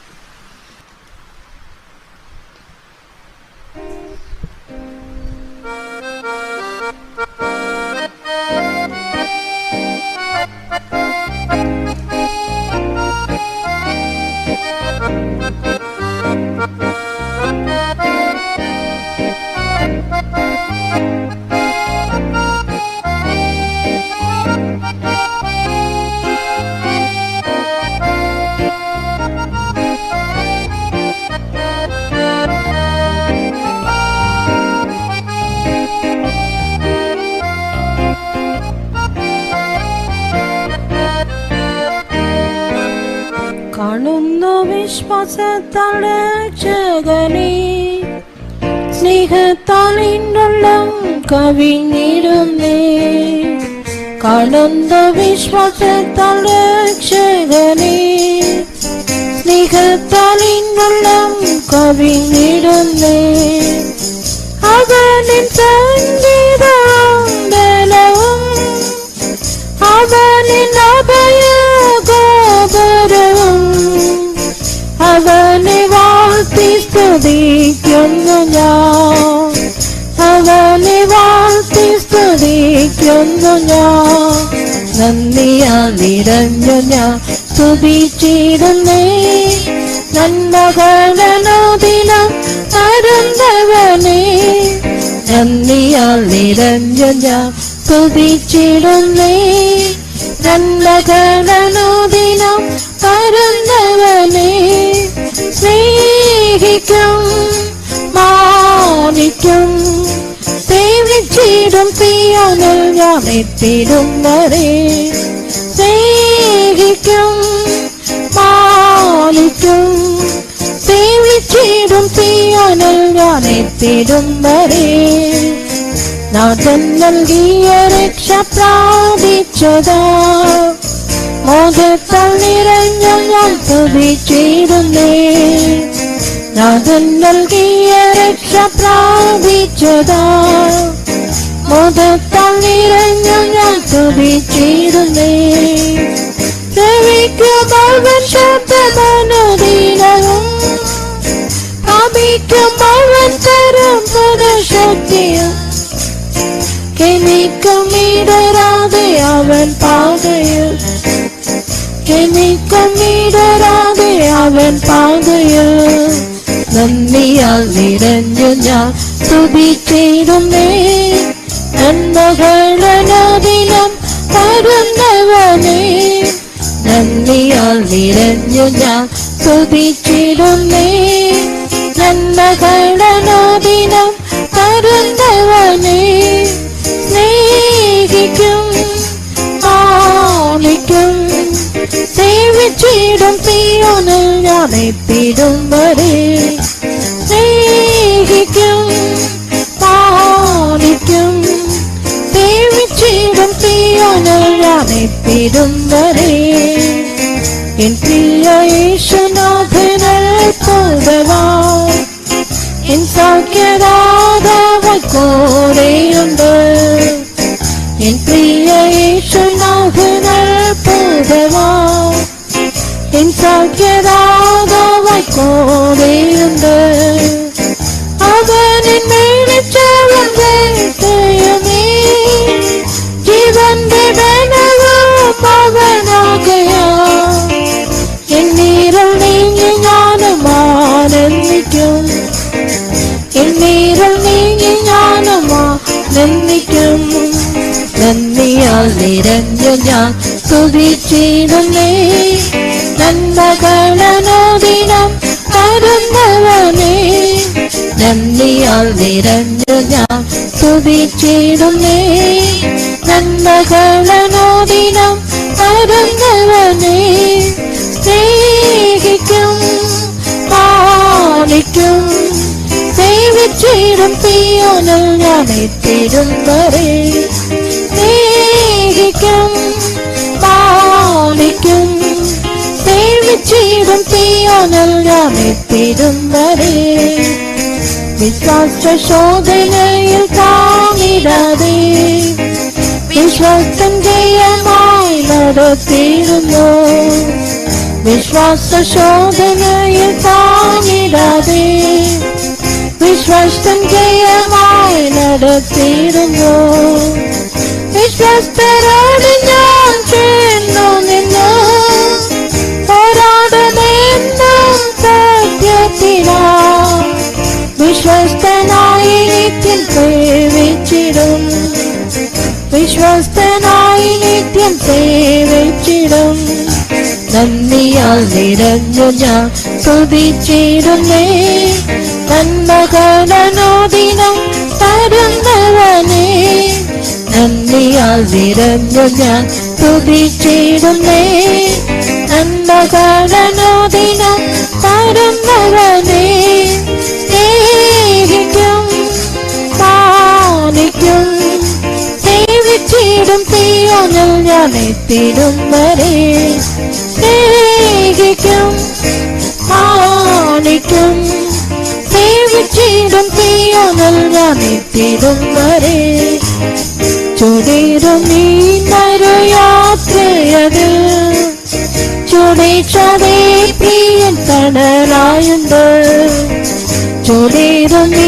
കാണുന്ന വിശ്വാസത്താൽ രക്ഷകനെ, സ്നേഹത്താൽ ഇന്നുള്ളം കവിഞ്ഞിടുന്നേ. കാണുന്ന വിശ്വാസത്താൽ രക്ഷകനെ, സ്നേഹത്താൽ ഇന്നുള്ളം കവിഞ്ഞിടുന്നേ. അവനിൻ സംഗീതവും ബലവും അവനിൻ അഭയഗോപുരവും. അവനെ വാഴ്ത്തി സ്തുതിക്കുന്നു ഞാൻ, അവനെ വാഴ്ത്തി സ്തുതിക്കുന്നു ഞാൻ. നന്ദിയാൽ നിറഞ്ഞു ഞാൻ സ്തുതിച്ചിടുന്നേ. നന്മകളനുദിനം തരുന്നവനേ. നന്ദിയാൽ നിറഞ്ഞു ഞാൻ സ്തുതിച്ചിടുന്നേ. നന്മകളനുദിനം തരുന്നവനേ. സ്നേഹിക്കും മാനിക്കും സേവിച്ചിടും സിയോനിൽ ഞാൻ എത്തിടും വരെ. സ്നേഹിക്കും മാനിക്കും സേവിച്ചിടും സിയോനിൽ ഞാൻ ഞാൻ എത്തിടും വരെ നാഥൻ നൽകിയ രക്ഷ പ്രാപിച്ചതാ മോദത്താൽ നിറഞ്ഞ ഞാൻ സ്തുതിച്ചിടുന്നേ നാഥൻ നൽകിയ രക്ഷ പ്രാപിച്ചതാ മോദത്താൽ നിറഞ്ഞ ഞാൻ സ്തുതിച്ചിടുന്നേ ശ്രവിക്കും അവൻ ശബ്ദമനുദിനവും പ്രാപിക്കും അവൻ തരും പുനഃശക്തിയും എനിക്കും ഇടരാതെ അവൻ പാതയിൽ എനിക്കും ഇടരാതെ അവൻ പാതയിൽ നന്ദിയാൽ നിറഞ്ഞു ഞാൻ സ്തുതിച്ചിടുന്നേ നന്മകളനുദിനം തരുന്നവനേ നന്ദിയാൽ നിറഞ്ഞു ഞാൻ സ്തുതിച്ചിടുന്നേ നന്മകളനുദിനം തരുന്നവനേ സ്നേഹിക്കും ആണിക്കും സേവിച്ചിടും സിയോനിൽ ഞാൻ എത്തിടും വരെ സ്നേഹിക്കും ആണിക്കും സേവിച്ചിടും സിയോനിൽ ഞാൻ എത്തിടും വരെ എൻ പ്രിയ യേശുനാഥനാൽ പോകവാൻ എൻ സൗഖ്യദാതാവ് കൂടെയുണ്ട് എൻ പ്രിയ യേശുനാഥനാൽ പോകവാൻ എൻ സൗഖ്യദാതാവ് കൂടെയുണ്ട് അവനിൻ മേളിച്ചവൻ വേട്ടയുമേ ജീവന്റെ ബലവും അവനാകയാ എന്നീരൽ നീങ്ങി ഞാനും ആനന്ദിക്കും എന്നീരൽ നീങ്ങി ഞാനും ആനന്ദിക്കും നന്ദിയാൽ നിറഞ്ഞു ഞാൻ സ്തുതിച്ചിടുന്നേ നന്മകളനുദിനം തരുന്നവനേ നന്ദിയാൽ നിറഞ്ഞു ഞാൻ സ്തുതിച്ചിടുന്നേ നന്മകളനുദിനം തരുന്നവനേ സ്നേഹിക്കും പാലിക്കും സേവിച്ചിടും സിയോനിൽ ഞാൻ എത്തിടും വരെ സ്നേഹിക്കും പാലിക്കും സേവിച്ചിടും സിയോനിൽ ഞാൻ എത്തിടും വരെ വിശ്വാസ ശോധനയിൽ താങ്ങിടാതെ വിശ്വാസം ജയമായി നടത്തിയിരുന്നു വിശ്വാസ ശോധനയിൽ താങ്ങിടാതെ വിശ്വാസം ജയമായി നടത്തിയിരുന്നു വിശ്വസ്തരോട് ഞാൻ ചേർന്നു നിന്നു പോരാടുമെന്നും സത്യത്തിലാ വിശ്വസ്തനായി നിത്യം സേവിച്ചിടും വിശ്വസ്തനായി നിത്യം സേവിച്ചിടും നന്ദിയാൽ നിറഞ്ഞു ഞാൻ സ്തുതിച്ചിടുന്നേ നന്മകളനുദിനം തരുന്നവനേ നന്ദിയാൽ നിറഞ്ഞു ഞാൻ സ്തുതിച്ചിടുന്നേ നന്മകളനുദിനം തരുന്നവനേ സ്നേഹിക്കും പാലിക്കും സേവിച്ചിടും സിയോനിൽ ഞാൻ എത്തിടും വരെ സ്നേഹിക്കും പാലിക്കും സേവിച്ചിടും സിയോനിൽ ഞാൻ എത്തിടും വരെ ചുടേറും ഈ നരയാത്രയത് ചുടേച്ചതേ പ്രിയൻ തണലായുണ്ട് ചുടേറും ഈ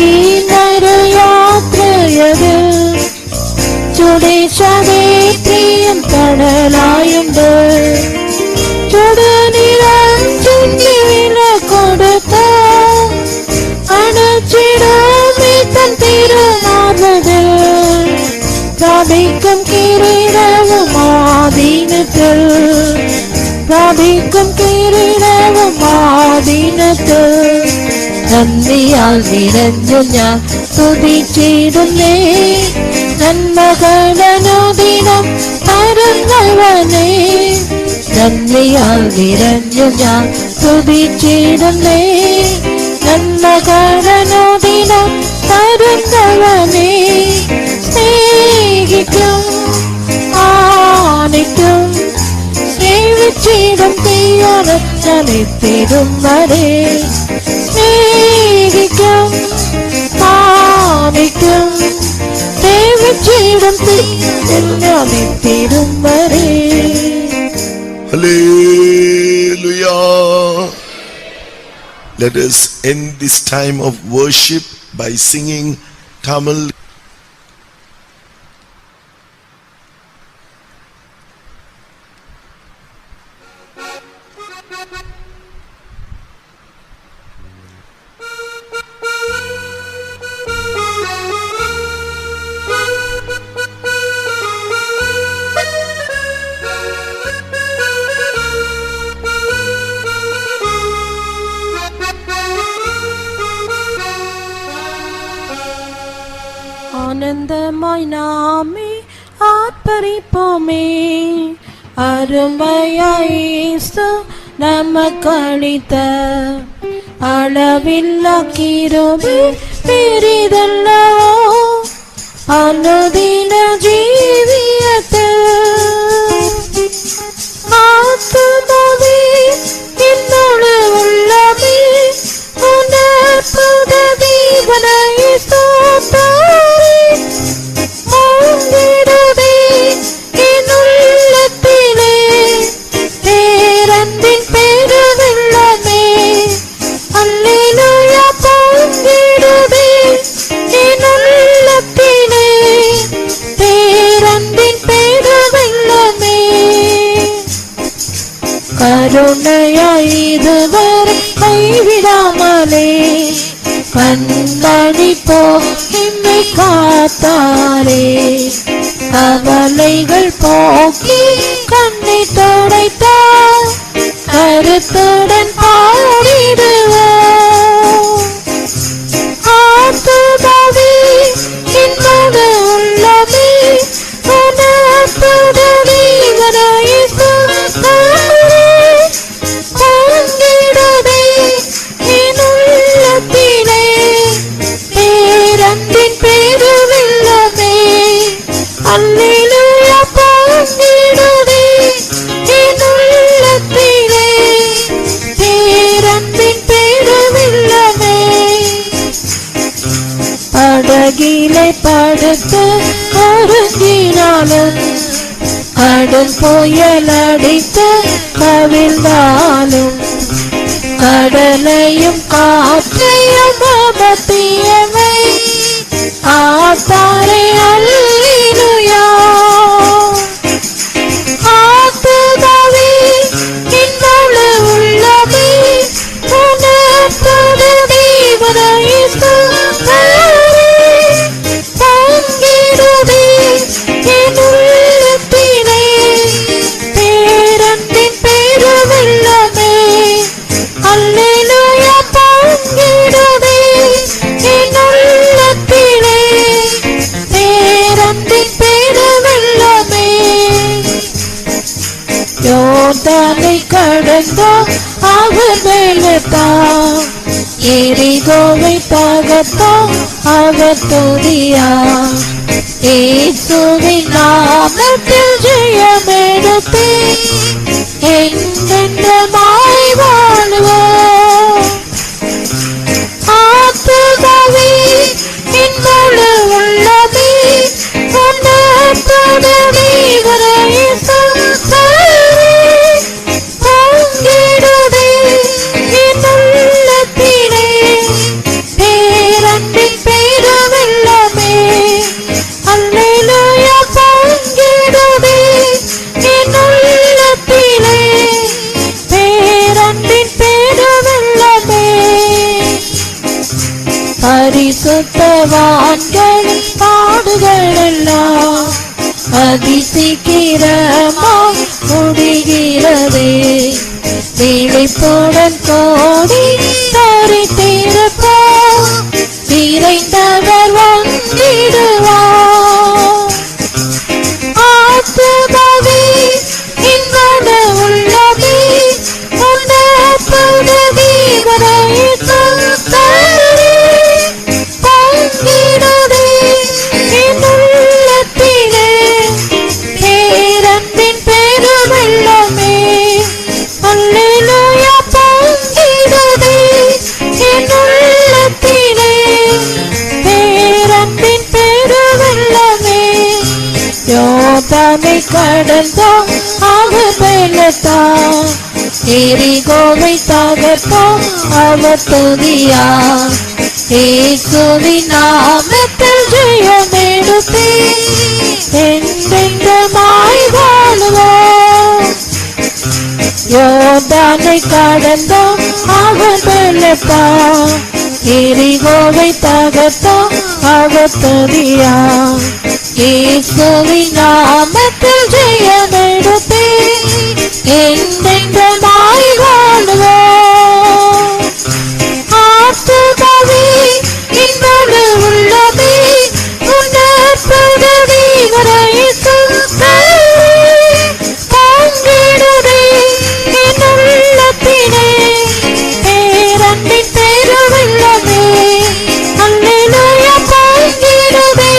നരയാത്രയത് ചുടേച്ചതേ പ്രിയൻ തണലായുണ്ട് ചുടനിരഞ്ചിന്റെ വില കൊടുത്ത അണച്ചിടും തൻ തിരുനാമത്തിൽ പ്രാപിക്കും കിരീടവും ആദീനത്തിൽ പ്രാപിക്കും കിരീടവും ആദീനത്തിൽ നന്ദിയാൽ നിറഞ്ഞു ഞാൻ സ്തുതിച്ചിടുന്നേ നന്മകളനുദിനം തരുന്നവനേ നന്ദിയാൽ നിറഞ്ഞു ഞാൻ സ്തുതിച്ചിടുന്നേ நல்ல கடனோதினம் தருந்தவனே ஸ்நேகிக்கும் ஆணைக்கும் சேவிச்சிடும் தீயொருத்தனைத்திடும் வரே ஸ்நேகிக்கும் ஆணைக்கும் சேவிச்சிடும் தீயொருத்தனைத்திடும் வரே. Hallelujah. Let us end this time of worship by singing Tamil. ஆனந்தமாய் நாமே ஆர்ப்பரிப்போமே, அருமையாய் இயேசு நமக்களித்த அளவில்லா கிருபை பெரிதல்லவோ அனுதின ஜீவியத்தில். ஆத்துமாவே என்னோடு உள்ளமே உன்னற்புத தேவனை ஸ்தோத்திரி. ஓங்கிடுதே என் உள்ளத்திலே பேரன்பின் பெருவெள்ளமே. அல்லேலூயா பொங்கிடுதே என் உள்ளத்திலே பேரன்பின் பெருவெள்ளமே. கருணையாய் இதுவரை கைவிடாமலே கண்மணி போ என்னை காத்தாரே. கவலைகள் போக்கி கண்ணை துடைத்தார், கருத்துடன் பாடிடுவோம். ஆத்துமாவே என்னோடு உள்ளமே உன்னற்புத தேவனை ஸ்தோத்திரி. பொங்கிடுதே என் உள்ளத்திலே பேரன்பின் பெருவெள்ளமே. அல்லேலூயா பொங்கிடுதே என் உள்ளத்திலே பேரன்பின் பெருவெள்ளமே. படகிலே படுத்து ஒருங்கினாலும் கடும் புயல் அடித்து கவிழ்ந்தாலும் கடலையும் காற்றையும் அமர்த்தியவை ஆத்தாரே. அல்லேலூயா. ஆத்துமாவே என்னோடு உள்ளமே உன்னற்புத தேவனை ஸ்தோத்திரி. பொங்கிடுதே என் உள்ளத்திலே பேரன்பின் பெருவெள்ளமே. அல்லேலூயா பொங்கிடுதே என் உள்ளத்திலே பேரன்பின் பெருவெள்ளமே. யோர்தானை கடந்தோம் அவர் வெள்ளத்தார், எரிகோவை தகர்த்தோம் அவர் துதியார். இயேசுவின் நாமத்தில் ஜெயமெடுத்தே என்றென்றுமாய் வாழ்வோம். ஆத்துமாவே என்னோடு உள்ளமே உன்னற்புத தேவனை ஸ்தோத்திரி. பொங்கிடுதே என் உள்ளத்திலே பேரன்பின் பெருவெள்ளமே. அல்லேலூயா பொங்கிடுதே என் உள்ளத்திலே பேரன்பின் பெருவெள்ளமே. பரிசுத்தவான்கள் பாடுகள் எல்லாம் அதிசீக்கிரமாய் முடிகிறதே. விழிப்புடன் கோடி தரித்திருப்போம், விரைந்தவர் வந்திடுவார். ஆத்துமாவே என்னோடு உள்ளமே உன்னற்புத தேவனை ஸ்தோத்திரி. யோர்தானை கடந்தோம் அவர் பலத்தால் எரிகோவை தகர்த்தோம் அவர் துதியால் இயேசுவின் நாமத்தில் ஜெயமெடுத்தே என்றென்றுமாய் வாழுவோம் யோர்தானை கடந்தோம் அவர் பலத்தால் எரிகோவை தகர்த்தோம் அவர் துதியால் இயேசுவின் நாமத்தில் ஜெயமெடுத்தே என்றென்றுமாய் வாழுவோம் ஆத்துமாவே என்னோடு உள்ளமே உன்னற்புதவி வரைசுத்தே பங்கிடுதே என் உள்ளத்திலே பேரன்பின் பெருவெள்ளமே அல்லேலூயா பங்கிடுதே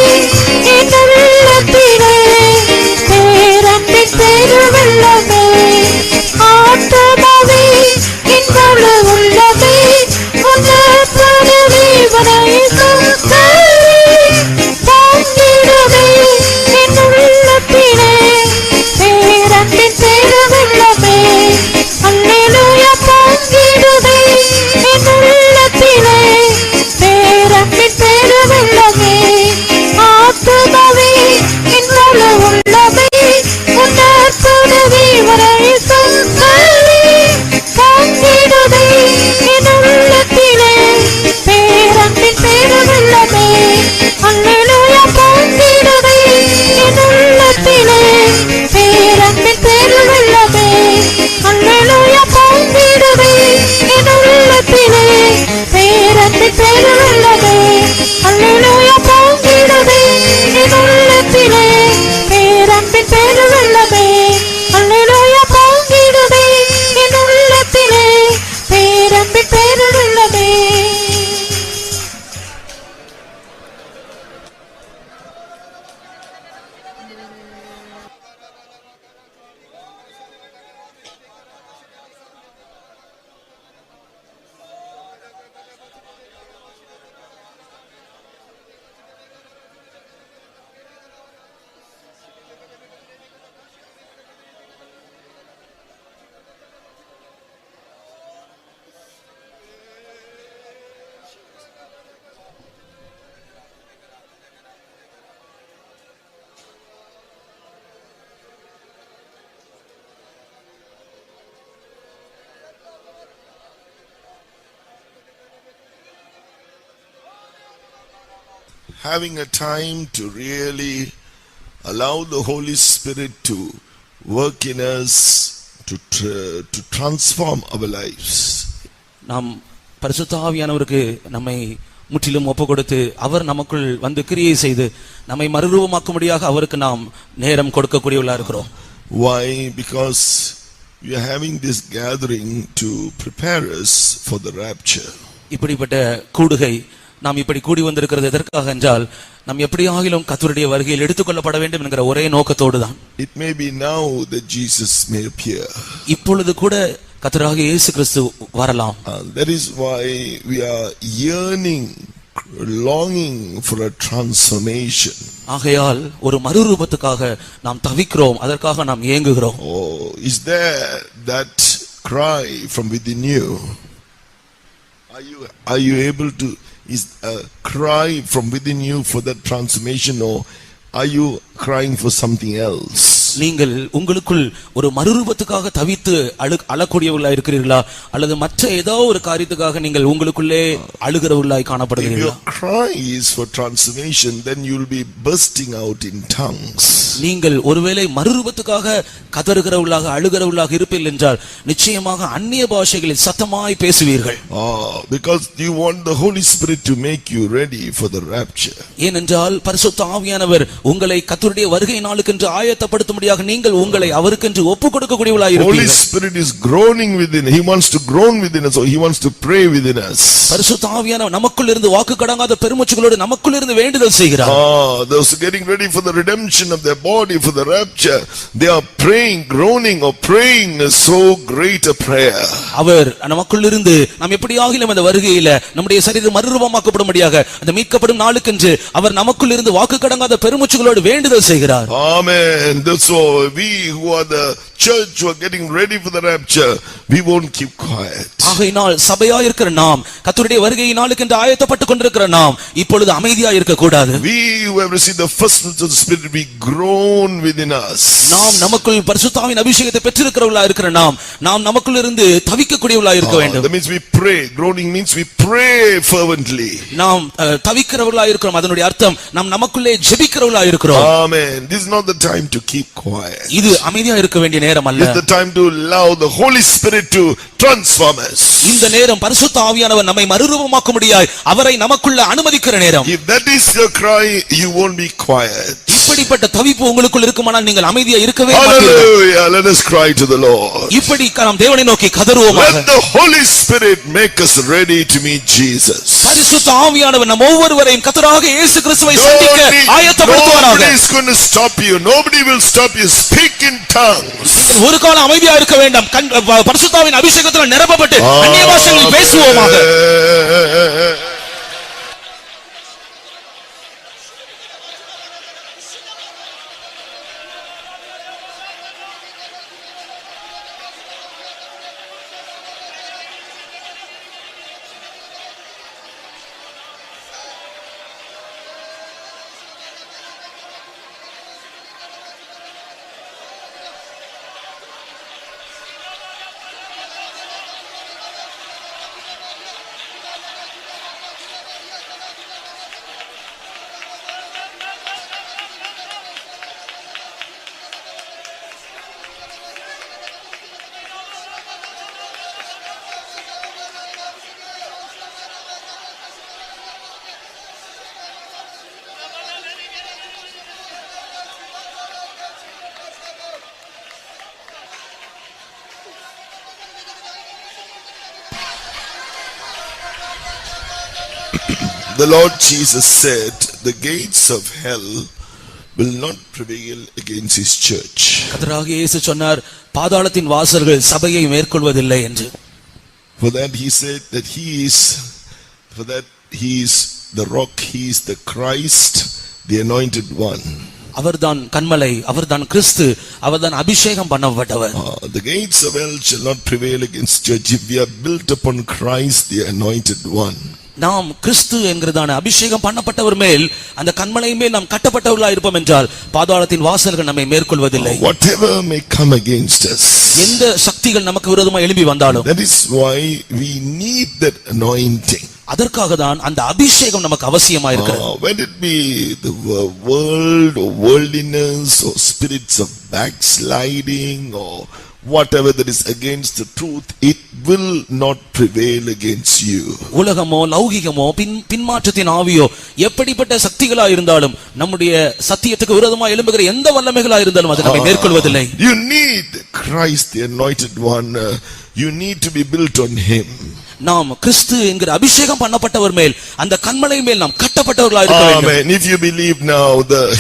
என் உள்ளத்திலே பேரன்பின் பெருவெள்ளமே ஆத்துமாவே என்னோடு உள்ளமே உன்னற்புதவி வரைசுத்தே பங்கிடுதே என் உள்ளத்திலே பேரன்பின் பெருவெள்ளமே அல்லேலூயா பங்கிடுதே என் உள்ளத்திலே பேரன்பின் பெருவெள்ளமே ஆத்துமாவே என்னோடு உள்ளமே உன்னற்புதவி வரைசுத்தே பங்கிடுதே என் உள்ளத்திலே பேரன்பின் பெருவெள்ளமே அல்லேலூயா பங்கிடுதே என் உள்ளத்திலே பேரன்பின் பெருவெள்ளமே அல்லேலூயா பங்கிடுதே என் உள்ளத்திலே பேரன்பின் பெருவெள்ளமே அல்லேலூயா பங்கிடுதே என் உள்ளத்திலே பேரன்பின் பெருவெள்ளமே அல்லேலூயா பங்கிடுதே என் உள்ளத்திலே பேரன்பின் பெருவெள்ளமே. Having a time to really allow the Holy Spirit to work in us to transform our lives. நாம் பரிசுத்த ஆவியானவருக்கு நம்மை முற்றிலும் ஒப்பு கொடுத்து அவர் நமக்குள் வந்து கிரியை செய்து நம்மை மறுரூபமாக்கும்படியாக அவருக்கு நாம் நேரம் கொடுக்கக்கூடியவர்களாக இருக்கிறோம். Why? Because we are having this gathering to prepare us for the rapture. இப்படிப்பட்ட கூடுகை நாம் இப்படி கூடி வந்திருக்கிறது எதற்காக என்றால் நாம் எப்படியாகிலும் கர்த்தருடைய வருகையில் எடுத்துக்கொள்ளப்பட வேண்டும் என்கிற ஒரே நோக்கத்தோடு தான். It may be now that Jesus may appear. இப்பொழுது கூட கர்த்தராகிய இயேசு கிறிஸ்து வரலாம். That is why we are yearning, longing for a transformation. ஆகையால் ஒரு மறுரூபத்துக்காக நாம் தவிக்கிறோம், அதற்காக நாம் ஏங்குகிறோம். Oh, is there that cry from within you? Are you able to, is a cry from within you for that transformation, or are you crying for something else? நீங்கள் உங்களுக்குள் ஒரு மறுரூபத்துக்காக தவித்து அழக்கூடியவர்களாய் இருக்கிறீர்களா அல்லது மற்ற ஏதோ ஒரு காரியத்துக்காக நீங்கள் உங்களுக்குள்ளே அழுகிறவர்களாய் காணப்படுகிறீர்களா? If your cry is for transformation, then you will be bursting out in tongues. நீங்கள் ஒருவேளை மறுரூபத்துக்காக கதறுகிறவர்களாக அழுகிறவர்களாக இருப்பீர்கள் என்றால் நிச்சயமாக அந்நிய பாஷைகளில் சத்தமாய் பேசுவீர்கள். Because you want the Holy Spirit to make you ready for the rapture. ஏனென்றால் பரிசுத்த ஆவியானவர் உங்களை கர்த்தருடைய வருகை நாளுக்கென்று ஆயத்தப்படுத்த அப்படியாக நீங்கள் உங்களை அவருக்கென்று ஒப்பு கொடுக்கக்கூடியவர்களாய் Holy இருப்பீர்கள். Spirit is groaning within. He wants to groan within us, or he wants to pray within us. பரிசுத்த ஆவியானவர் நமக்குள் இருந்து வாக்கு கடங்காத பெருமூச்சுகளோடு நமக்குள் இருந்து வேண்டுதல் செய்கிறார். Those getting ready for the redemption of their body, for the rapture, they are praying, groaning or praying so great a prayer. அவர் நமக்குள் இருந்து நாம் எப்படியாகிலும் அந்த வருகையில நம்முடைய சரீரம் மறுரூபமாக்கப்படும்படியாக அந்த மீட்கப்படும் நாளுக்கென்று அவர் நமக்குள் இருந்து வாக்கு கடங்காத பெருமூச்சுகளோடு வேண்டுதல் செய்கிறார். Amen. So we who are the church who are getting ready for the rapture, we won't keep quiet. ஆகையினால் சபையாய் இருக்கிற நாம், கர்த்தருடைய வருகை நாளுக்கென்று ஆயத்தப்பட்டுக் கொண்டிருக்கிற நாம் இப்பொழுது அமைதியாய் இருக்க கூடாது. We who have received the first fruits of the Spirit, we groan within us. நாம் நமக்குள் பரிசுத்த ஆவியின் அபிஷேகத்தை பெற்றிருக்கிறவர்களாய் இருக்கிற நாம் நமக்குள் இருந்து தவிக்கக்கூடியவர்களாய் இருக்க வேண்டும். That means we pray. Groaning means we pray fervently. நாம் தவிக்கிறவர்களாய் இருக்கிறோம். அதனுடைய அர்த்தம் நாம் நமக்குள்ளே ஜெபிக்கிறவர்களாய் இருக்கிறோம். Amen. This is not the time to keep quiet. இது அமைதியா இருக்க வேண்டிய நேரம் அல்ல. It's the time to allow the Holy Spirit to transform us. இந்த நேரம் பரிசுத்த ஆவியானவர் நம்மை மறுரூபமாக்கும்படியாய் அவரை நமக்குள்ள அனுமதிக்கிற நேரம். If that is your cry, you won't be quiet. இப்படிப்பட்ட தவிப்பு உங்களுக்குள் இருக்குமானால் நீங்கள் அமைதியா இருக்கவே மாட்டீர்கள். Hallelujah. Let us cry to the Lord. இப்படி நாம் தேவனை நோக்கி கதறுவோமாக. Let the Holy Spirit make us ready to meet Jesus. பரிசுத்த ஆவியானவர் நம் ஒவ்வொருவரையும் கர்த்தராகிய இயேசு கிறிஸ்துவை சந்திக்க ஆயத்தப்படுத்துவாராக. Nobody is going to stop you. Nobody will stop you. Speak in tongues. ஒரு காலம் அமைதியா இருக்க வேண்டாம். பரிசுத்த ஆவியின் அபிஷேகத்தால் நிரப்பப்பட்டு அந்நிய பாஷைகளில் பேசுவோமாக. The Lord Jesus said, the gates of hell will not prevail against his church. கர்த்தராகிய இயேசு சொன்னார், பாதாளத்தின் வாசல்கள் சபையை மேற்கொள்வதில்லை என்று. For that he said that he is the rock, he is the Christ, the anointed one. அவர்தான் கன்மலை, அவர்தான் கிறிஸ்து, அவர்தான் அபிஷேகம் பண்ணப்பட்டவர். The gates of hell shall not prevail against church if we are built upon Christ, the anointed one. நாம் கிறிஸ்து என்கிறதான அபிஷேகம் பண்ணப்பட்டவர் மேல், அந்த கன்மலை மேல் நாம் கட்டப்பட்டவர்களாய் இருப்போம் என்றால் பாதாளத்தின் வாசல்கள் நம்மை மேற்கொள்வதில்லை. Whatever may come against us, எந்த சக்திகள் நமக்கு விரோதமாக எழும்பி வந்தாலும், that is why we need that anointing. அதற்காக தான் அந்த அபிஷேகம் நமக்கு அவசியமா இருக்கிறது. When it be the world or worldliness or spirits of backsliding or whatever that is against the truth, it will not prevail against you. உலகமோ லௌகிகமோ பின்மாற்றத்தின் ஆவியோ எப்படிப்பட்ட சக்திகளா இருந்தாலும் நம்முடைய சத்தியத்துக்கு விரோதமாக எழும்புகிற எந்த வல்லமைகளா இருந்தாலும் அது நம்மை மேற்கொள்வதில்லை. You need Christ, the anointed one. You need to be built on him. நாம் கிறிஸ்து என்கிற அபிஷேகம் பண்ணப்பட்டவர் மேல், அந்த கன்மலை மேல் நாம் கட்டப்பட்டவர்களாக இருக்க வேண்டும். Amen. If you believe now,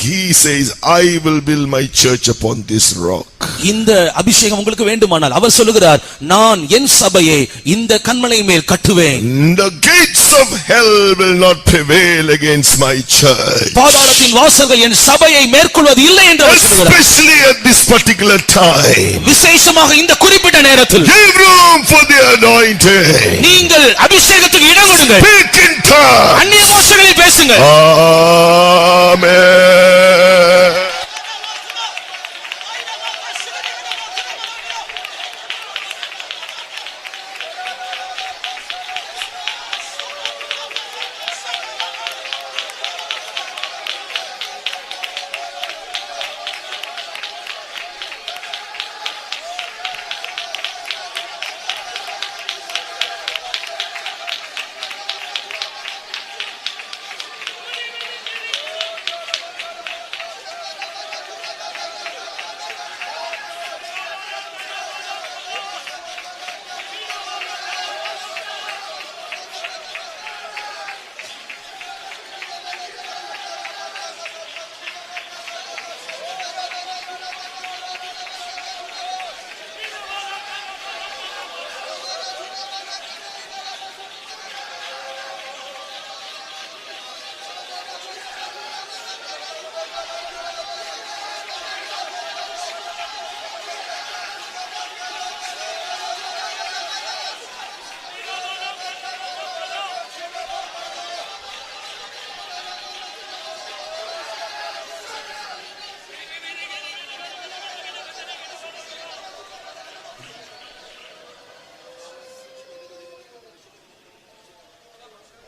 he says, I will build my church upon this rock. இந்த அபிஷேகம் உங்களுக்கு வேண்டுமானால் அவர் சொல்லுகிறார், நான் என் சபையை இந்த கன்மலை மேல் கட்டுவேன். The gates of hell will not prevail against my church. பாதாளத்தின் வாசல்கள் என் சபையை மேற்கொள்வது இல்லை என்று அவர் சொல்லுகிறார். Especially at this particular time. விசேஷமாக இந்த குறிப்பிட்ட நேரத்தில் Give room for the anointing. நீங்கள் அபிஷேகத்துக்கு இடம் கொடுங்கள். Speak in tongues. அந்நிய பாஷைகளில் பேசுங்கள். Amen.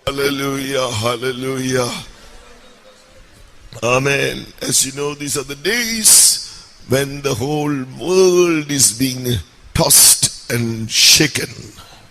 Hallelujah, hallelujah. Amen. As you know, these are the days when the whole world is being tossed and shaken.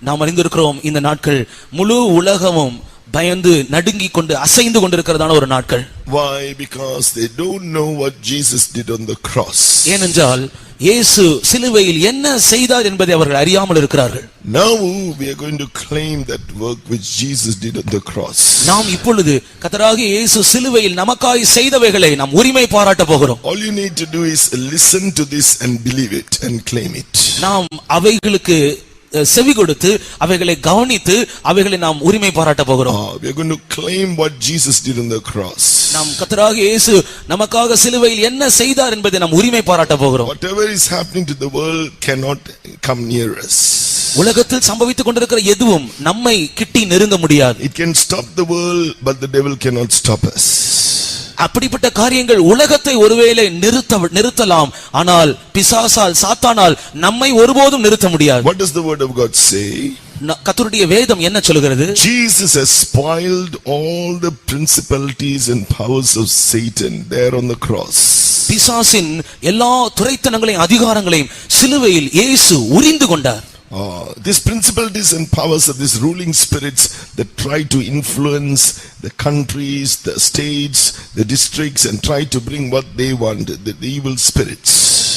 நாம் அறிந்திருக்கிறோம் இந்த நாட்கள் முழு உலகமும் பயந்து நடுங்கிக் கொண்டு அசைந்து கொண்டிருக்கிறதான ஒரு நாட்கள். Why? Because they don't know what Jesus did on the cross. ஏனென்றால் இயேசு சிலுவையில் என்ன செய்தார் என்பதை அவர்கள் அறியாமல் இருக்கிறார்கள். Now we are going to claim that work which Jesus did on the cross. நாம் இப்பொழுது கர்த்தராகிய இயேசு சிலுவையில் நமக்காய் செய்தவைகளை நாம் உரிமை பாராட்ட போகிறோம். All you need to do is listen to this and believe it and claim it. நாம் அவைகளுக்கு செவி கொடுத்து அவைகளை கவனித்து அவைகளை நாம் உரிமை பாராட்ட போகிறோம். We are going to claim what Jesus did on the cross. நாம் கர்த்தராகிய இயேசு நமக்காக சிலுவையில் என்ன செய்தார் என்பதை நாம் உரிமை பாராட்ட போகிறோம். Whatever is happening to the world cannot come near us. உலகத்தில் சம்பவித்துக் கொண்டிருக்கிற எதுவும் நம்மை கிட்டி நெருங்க முடியாது. It can stop the world, but the devil cannot stop us. அப்படிப்பட்ட காரியங்கள் உலகத்தை ஒருவேளை நிறுத்தலாம், ஆனால் பிசாசால் சாத்தானால் நம்மை ஒருபோதும் நிறுத்த முடியாது. What does the word of God say? கர்த்தருடைய வேதம் என்ன சொல்கிறது? Jesus has spoiled all the principalities and powers of Satan there on the cross. பிசாசின் எல்லா துரைத்தனங்களையும் அதிகாரங்களையும் சிலுவையில் இயேசு உரிந்து கொண்டார். These principalities and powers of these ruling spirits that try to influence the countries, the states, the districts and try to bring what they want, the evil spirits.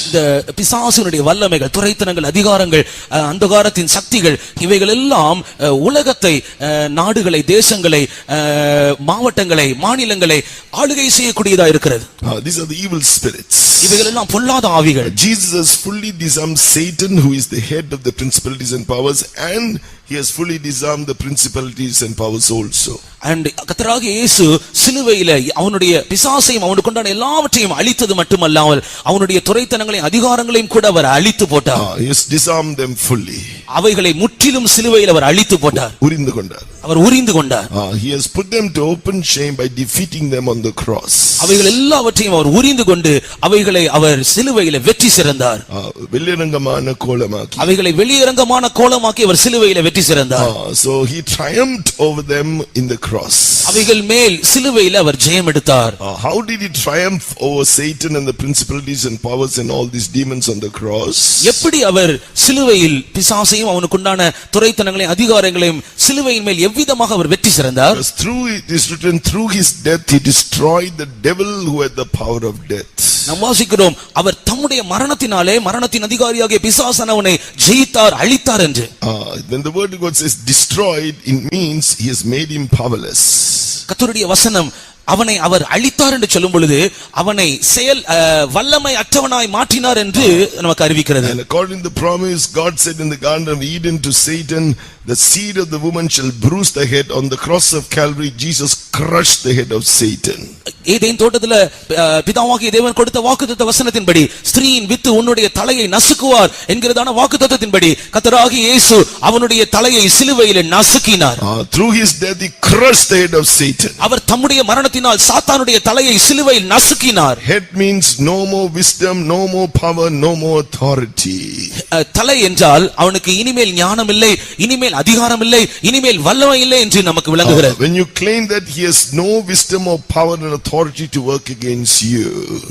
இந்த பிசாசினுடைய வல்லமைகள், துரைத்தனங்கள், அதிகாரங்கள், அந்தகாரத்தின் சக்திகள் இவைகள் எல்லாம் உலகத்தை, நாடுகளை, தேசங்களை, மாவட்டங்களை, மாநிலங்களை ஆளுகை செய்யக்கூடியதா இருக்கிறது. These are the evil spirits. இவைகள் எல்லாம் பொல்லாத ஆவிகள். Jesus has fully disarmed Satan, who is the head of the principalities and powers, and he has fully disarmed the principalities and powers also. And கர்த்தராகிய இயேசு சிலுவையிலே அவனுடைய பிசாசையும் அவனுக்கு உண்டான எல்லாவற்றையும் அழித்தது மட்டுமல்லாமல் அவனுடைய துரைத்தனங்களையும் அதிகாரங்களையும் கூட அவர் அழித்து போட்டார். He has disarmed them fully. அவைகளை முற்றிலும் சிலுவையில் அவர் அழித்து போட்டார். உரிந்து கொண்டார். அவர் உரிந்து கொண்டார். He has put them to open shame by defeating them on the cross. அவைகள் எல்லாவற்றையும் அவர் உரிந்து கொண்டு அவைகளை அவர் சிலுவையிலே வெற்றி சிறந்தார். வெளியரங்கமான கோலமாக்கி அவைகளை வெளியரங்கமான கோலமாக்கி அவர் சிலுவையிலே வெற்றி சிறந்தார். So he triumphed over them in the cross. அவைகள் மேல் சிலுவையில் அவர் ஜெயம் எடுத்தார். How did he triumph over Satan and the principalities and powers and all these demons on the cross? எப்படி அவர் சிலுவையில் பிசாசையும் அவனுக்கு உண்டான துரைத்தனங்களையும் அதிகாரங்களையும் சிலுவையின் மேல் எவ்விதமாக அவர் வெற்றி சிறந்தார்? Through it is written, through his death he destroyed the devil who had the power of death. நாம் வாசிக்கிறோம் அவர் தம்முடைய மரணத்தினாலே மரணத்தின் அதிகாரியாகிய பிசாசானவனை ஜெயித்தார், அழித்தார் என்று. When the word of God says destroyed, it means he has made him powerless. கர்த்தருடைய வசனம் அவனை அவர் அழித்தார் என்று சொல்லும் பொழுது அவனை செயல் வல்லமை அற்றவனாய் மாற்றினார் என்று நமக்கு அறிவிக்கிறது. And according to the promise, God said in the Garden of Eden to Satan, the seed of the woman shall bruise the head. On the cross of Calvary, Jesus crushed the head of Satan. Eden தோட்டத்திலே பிதாவாகிய தேவன் கொடுத்த வாக்குத்தத்த வசனத்தின்படி ஸ்திரீயின் with உன்னுடைய தலையை நசுக்குவார் என்கிறதான வாக்குத்தத்தத்தின்படி கர்த்தராகிய இயேசு அவனுடைய தலையை சிலுவையிலே நசுக்கினார். Through his death he crushed the head of Satan. அவர் தம்முடைய மரணத்தினால் சாத்தானுடைய தலையை சிலுவையில் நசுக்கினார். Head means no more wisdom, no more power, no more authority. தலை என்றால் அவனுக்கு இனிமேல் ஞானம் இல்லை, இனிமேல் அதிகாரம் இல்லை, இனிமேல் வல்லமை இல்லை என்று நமக்கு விளங்குகிறது. When you claim that he has no wisdom or power and authority to work against you,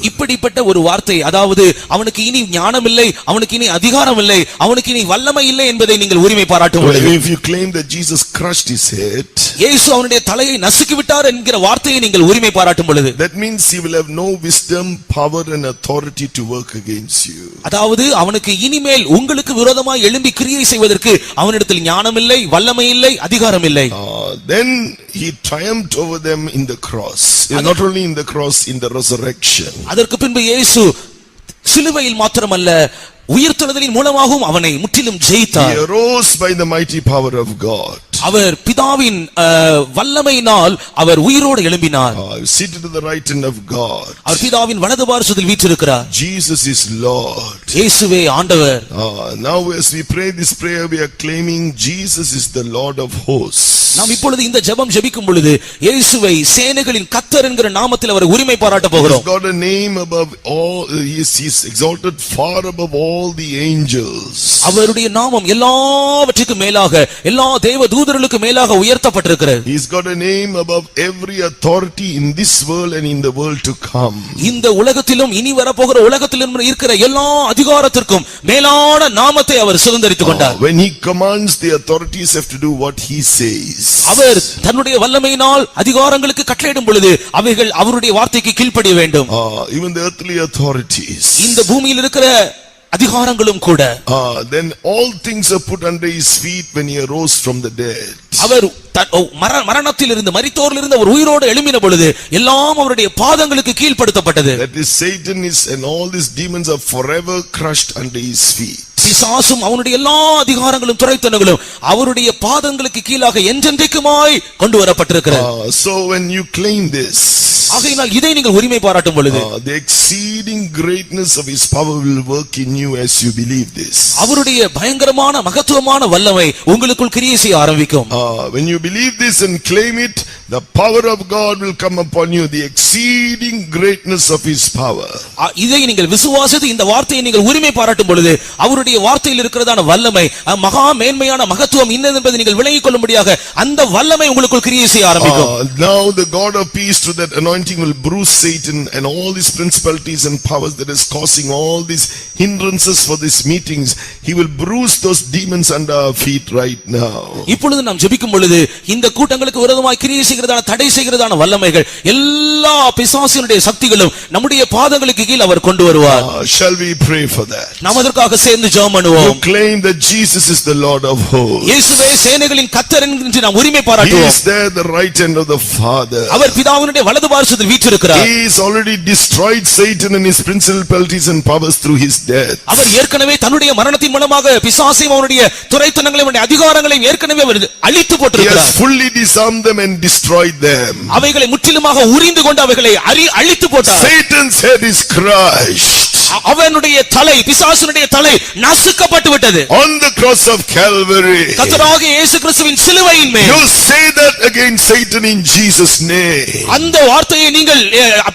இப்படிப்பட்ட ஒரு வார்த்தை, அதாவது அவனுக்கு இனி ஞானம் இல்லை, அவனுக்கு இனி அதிகாரம் இல்லை, அவனுக்கு இனி வல்லமை இல்லை என்பதை நீங்கள் உரிமை பாராட்ட முடியும். If you claim that Jesus crushed his head, இயேசு அவனுடைய தலையை நசுக்கி விட்டார் என்கிற வார்த்தையை நீங்கள் உரிமை பாராட்டும் பொழுது, that means he will have no wisdom, power and authority to work against you. அதாவது அவனுக்கு இனிமேல் உங்களுக்கு விரோதமாய் எழும்பி கிரியை செய்வதற்கு அவனிடத்தில் ஞானம் இல்லை, வல்லமை இல்லை, அதிகாரம் இல்லை. Then he triumphed over them in the cross. Not only in the cross, in the resurrection. அதற்கு பின்பு இயேசு சிலுவையில் மாத்திரமல்ல உயிர்த்தெழுதலின் மூலமாகவும் அவனை முற்றிலும் ஜெயித்தார். He arose by the mighty power of God. அவர் பிதாவின் வல்லமையினால் அவர் உயிரோடு எழும்பினார். Seated to the right hand of God. அவர் பிதாவின் வலது பார்சத்தில் வீற்றிருக்கிறார். Jesus is Lord. இயேசுவே ஆண்டவர். Now as we pray this prayer, we are claiming Jesus is the Lord of hosts. நாம் இப்பொழுது இந்த ஜெபம் ஜெபிக்கும் பொழுது இயேசுவை சேனைகளின் கர்த்தர் என்கிற நாமத்தில் அவரை உரிமை பாராட்ட போகிறோம். He's got a name above all. He's exalted far above all the angels. அவருடைய நாமம் எல்லாவற்றுக்கும் மேலாக எல்லா தேவ தூதர்களுக்கு மேலாக உயர்த்தப்பட்டிருக்கிறது. He's got a name above every authority in this world and in the world to come. இந்த உலகத்திலும் இனி வரப்போகிற உலகத்திலும் இருக்கிற எல்லா அதிகாரத்திற்கும் மேலான நாமத்தை அவர் சுதந்தரித்துக் கொண்டார். When he commands, the authorities have to do what he says. அவர் தன்னுடைய வல்லமையினால் அதிகாரங்களுக்கு கட்டளையிடும் பொழுது அவைகள் அவருடைய வார்த்தைக்கு கீழ்ப்படிய வேண்டும். Even the earthly authorities. இந்த பூமியில் இருக்கிற அதிகாரங்களும் கூட. Then all things are put under his feet when he arose from the dead. அவர் மரணத்தில் இருந்து மரித்தோரிலிருந்து அவர் உயிரோடு எழும்பின பொழுது எல்லாம் அவருடைய பாதங்களுக்கு கீழ்ப்படுத்தப்பட்டது. That is, Satan is and all these demons are forever crushed under his feet. பிசாசும் அவனுடைய எல்லா அதிகாரங்களும் துரைத்தனங்களும் அவருடைய பாதங்களுக்கு கீழாக என்றென்றைக்குமாய் கொண்டு வரப்பட்டிருக்கிறது. So when you claim this, ஆகையினால் இதை நீங்கள் உரிமை பாராட்டும் பொழுது the exceeding greatness of his power will work in you as you believe this. அவருடைய பயங்கரமான மகத்துவமான வல்லமை உங்களுக்குள் கிரியை செய்ய ஆரம்பிக்கும். When you believe this and claim it, the power of God will come upon you, the exceeding greatness of his power. இதை நீங்கள் விசுவாசித்து இந்த வார்த்தையை நீங்கள் உரிமை பாராட்டும் பொழுது அவருடைய வார்த்தையில் இருக்கிறதான வல்லமை மகா மேன்மையான மகத்துவம் இன்னது என்பதை நீங்கள் விளங்கிக் கொள்ளும்படியாக அந்த வல்லமை உங்களுக்குள் கிரியை செய்ய ஆரம்பிக்கும். Now the God of peace through that anointing will bruise Satan and all these principalities and powers that is causing all these hindrances for these meetings. He will bruise those demons under our feet right now. இப்பொழுது நாம் ஜெபிக்கும் பொழுது இந்த கூட்டங்களுக்கு விரோதமாய் கிரியை செய்கிறதான தடை செய்கிறதான வல்லமைகள் எல்லா பிசாசினுடைய சக்திகளும் நம்முடைய பாதங்களுக்கு கீழ் அவர் கொண்டு வருவார். Shall we pray for that? நாம் அதற்காக சேர்ந்து ஜெபம் You பண்ணுவோம். claim that Jesus is the Lord of hosts. இயேசுவே சேனைகளின் கர்த்தர் என்று நாம் உரிமை He பாராட்டுவோம். is there the right hand of the Father. அவர் பிதாவினுடைய வலது பார்சத்தில் வீற்றிருக்கிறார். He has already destroyed Satan and his principalities and powers through his death. அவர் ஏற்கனவே தன்னுடைய மரணத்தின் மூலமாக பிசாசையும் அவருடைய துரைத்தனங்களையும் அவருடைய அதிகாரங்களையும் ஏற்கனவே அவர் அழித்து He போட்டிருக்கிறார். has fully disarmed them and destroyed them. அவைகளை முற்றிலுமாக உரிந்து கொண்டு அவைகளை அழித்து போட்டார். Satan's head is crushed. அவனுடைய தலை பிசாசுனுடைய தலை நசுக்கப்பட்டு விட்டது. On the cross of Calvary. கர்த்தராகிய இயேசு கிறிஸ்துவின் சிலுவையின் மேல். You say that against Satan in Jesus' name. அந்த வார்த்தையை நீங்கள்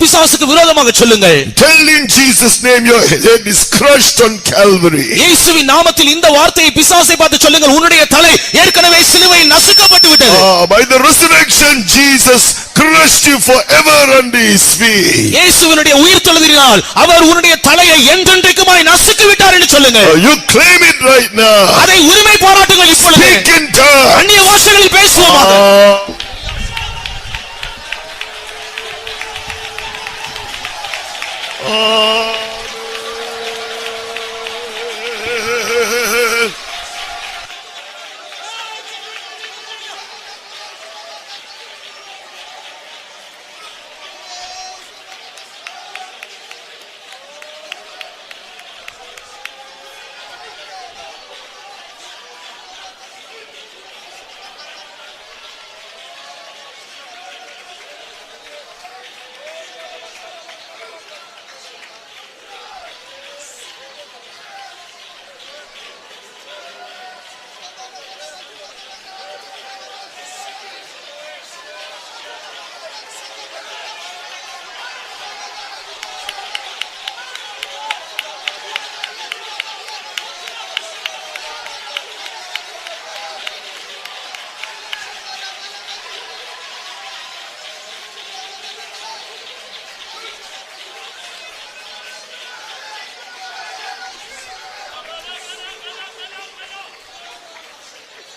பிசாசுக்கு விரோதமாக சொல்லுங்கள். Tell in Jesus' name your head is crushed on Calvary. இயேசுவின் நாமத்தில் இந்த வார்த்தையை பிசாசை பார்த்து சொல்லுங்கள். உன்னுடைய தலை ஏற்கனவே சிலுவையில் நசுக்கப்பட்டு விட்டது. By the resurrection Jesus crushed you forever under his feet. இயேசுவினுடைய உயிர்த்தெழுதலினால் அவர் உன்னுடைய தலையை என்றென்றைக்குமாய் நசுக்கி விட்டார் என்று சொல்லுங்கள். You claim it right now. அதை உரிமை பாராட்டுங்கள் இப்பொழுது. Speak in tongues. அந்நிய பாஷைகளில் பேசுவோமாக.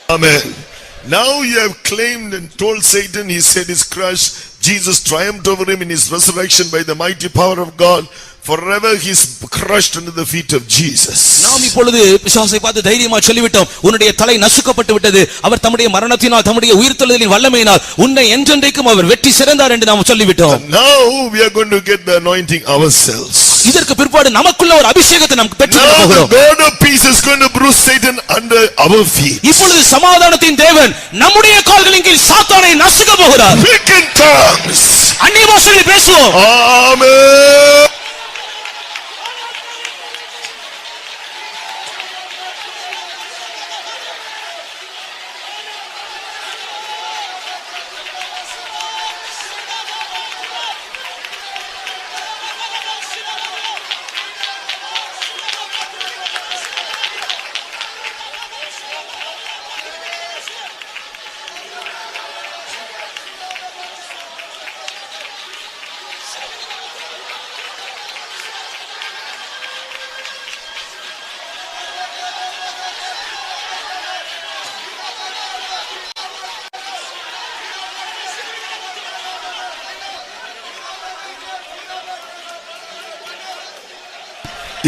Amen. Now you have claimed and told Satan his head is crushed. Jesus triumphed over him in his resurrection by the mighty power of God. Forever he is crushed under the feet of Jesus. நாம் இப்பொழுது பிசாசை பார்த்து தைரியமா சொல்லிவிட்டோம். உன்னுடைய தலை நசுக்கப்பட்டு விட்டது. அவர் தம்முடைய மரணத்தினால் தம்முடைய உயிர்த்தெழுதலின் வல்லமையினால் உன்னை என்றென்றைக்கும் அவர் வெற்றி சிறந்தார் என்று நாம் சொல்லிவிட்டோம். Now we are going to get the anointing ourselves. இதற்கு பிற்பாடு நமக்குள்ள ஒரு அபிஷேகத்தை நாம் பெற்றுக்கொள்ள Now போகிறோம். the God of peace is going to bruise Satan under our feet. இப்பொழுது சமாதானத்தின் தேவன் நம்முடைய கால்களின் கீழ் சாத்தானை நசுக்க போகிறார். Speak in tongues. அந்நிய பாஷைகளில் பேசுவோம். Amen.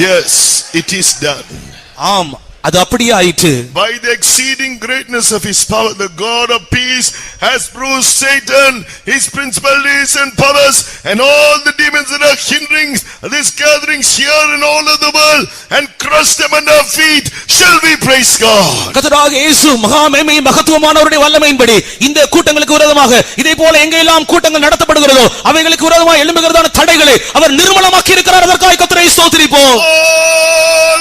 Yes, it is done. ஆம், அது அப்படியே ஆயிற்று. By the exceeding greatness of his power, the God of peace has bruised Satan, his principalities and powers, and all the demons that are hindering this gatherings here and all over the world, and crushed them under our feet. Shall we praise God? கர்த்தராகிய இயேசு மகா மேன்மையும் மகத்துவமானவருடைய வல்லமையின்படி இந்த கூட்டங்களுக்கு விரோதமாக இதே போல எங்கெல்லாம் கூட்டங்கள் நடத்தப்படுகிறதோ அவைகளுக்கு விரோதமாக எழும்புகிறதான தடைகளை அவர் நிர்மூலமாக்கி இருக்கிறார். அதற்காக கர்த்தரை ஸ்தோத்திரிப்போம்.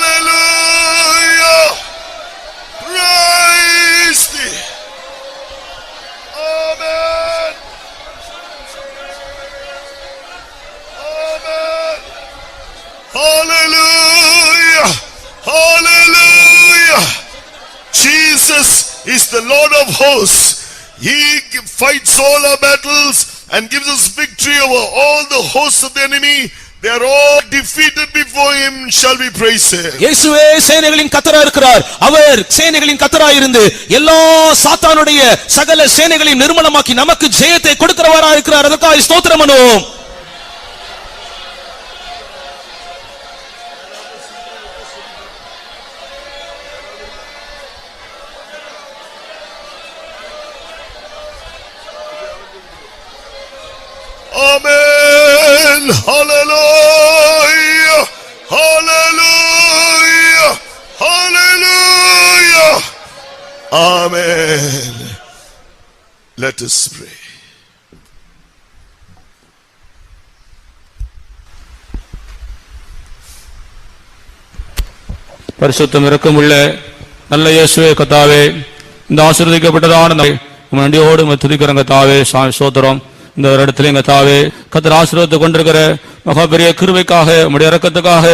Hallelujah! Praise thee! Amen! Amen! Hallelujah! Hallelujah! Jesus is the Lord of hosts. He fights all our battles and gives us victory over all the hosts of the enemy. They are all defeated before him. Shall we praise him? இயேசுவே சேனைகளின் கர்த்தராய் இருக்கிறார். அவர் சேனைகளின் கர்த்தராய் இருந்து எல்லா சாத்தானுடைய சகல சேனைகளையும் நிர்மூலமாக்கி நமக்கு ஜெயத்தை கொடுக்கிறவராய் இருக்கிறார். அதற்காக ஸ்தோத்திரம் பண்ணுவோம். Amen. Hallelujah. Hallelujah. Hallelujah. Amen. Let us pray. பரிசுத்தம் இரக்கமுள்ள நல்ல இயேசுவே கர்த்தாவே, இந்த ஆசீர்வதிக்கப்பட்டதான நன்றியோடு துதிக்கிறோம் கர்த்தாவே. ஸ்தோத்திரம். இந்த இடத்துல கர்த்தாவே கர்த்தர் ஆசீர்வதித்துக் கொண்டிருக்கிற மகா பெரிய கிருபைக்காக, உம்முடைய இரக்கத்துக்காக,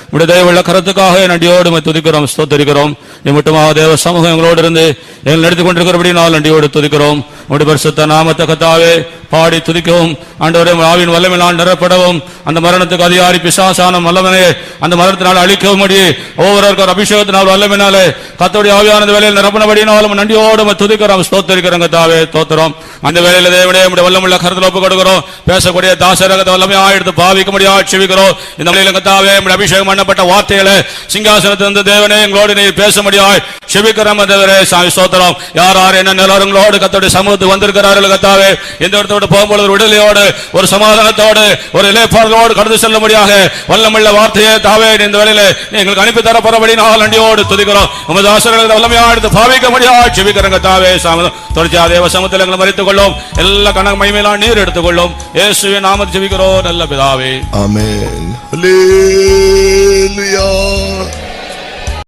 உம்முடைய தயவுள்ள கரத்துக்காக நன்றியோடு துதிக்கிறோம், ஸ்தோத்திரிக்கிறோம். மட்டுமாக தேவ சமூகம் எங்களோடு இருந்து எங்களை நடத்தி கொண்டிருக்கிறபடி நாள் நன்றியோடு துதிக்கிறோம். உம்முடைய பரிசுத்த நாமத்தை கர்த்தாவே பாடி துதிக்கவும், ஆண்டவரே ஆவியின் வல்லமையினால் நிரப்படவும், அந்த மரணத்துக்கு அதிகாரி பிசாசான வல்லமையை அந்த மரணத்தினால் அழிக்கவும் ஒவ்வொருவருக்கும் அபிஷேகத்தினால் வல்லமையினாலே கர்த்தருடைய ஆவியான வேலையில் நிரப்பினபடினாலும் நன்றியோடு துதிக்கிறோம், ஸ்தோத்திரிக்கிறோம் கர்த்தாவே. ஸ்தோத்திரம். அந்த வேலையில தேவனே உம்முடைய வல்லமுள்ள கருத்தில் ஒப்புக் கொடுக்கிறோம். பேசக்கூடிய தாசரகத்தை வல்லமையாக எடுத்து பாவிக்க முடியாது செவிக்கிறோம். இந்த வேளையில கர்த்தாவே உம்முடைய அபிஷேகம் பண்ணப்பட்ட வார்த்தைகளை சிங்காசனத்திலிருந்து தேவனே எங்களோடு நீர் பேச முடியாது செவிக்கிறோம். தேவரே ஸ்தோத்திரம். யார் யார் என்ன நிலவரங்களோடு கர்த்தருடைய சமூகத்துக்கு வந்திருக்கிறார்கள் கர்த்தாவே, எந்த இடத்தோடு போகும்போது விடுதலையோடு ஒரு சமாதானத்தோடு ஒரு இளைப்பாறுதலோடு கடந்து செல்ல முடியாக வல்லமுள்ள வார்த்தையை தாவே இந்த வேளையில எங்களுக்கு அனுப்பி தரப்போறபடி நாள் நன்றியோடு துதிக்கிறோம். உமது ஆசீர்வாதங்களை வல்லமையாக எடுத்து பாவிக்க முடியாது செவிக்கிறோம் கர்த்தாவே. தொடர்ச்சியாக தேவ சமூகத்தில் எங்களை மறித்துக் கொள்ளும். எல்லா கணக்கு மகிமையெல்லாம் நீர் எடுத்துக்கொள்ளும். இயேசுவின் நாமத்தில் ஜெபிக்கிறோம் நல்ல பிதாவே. Amen.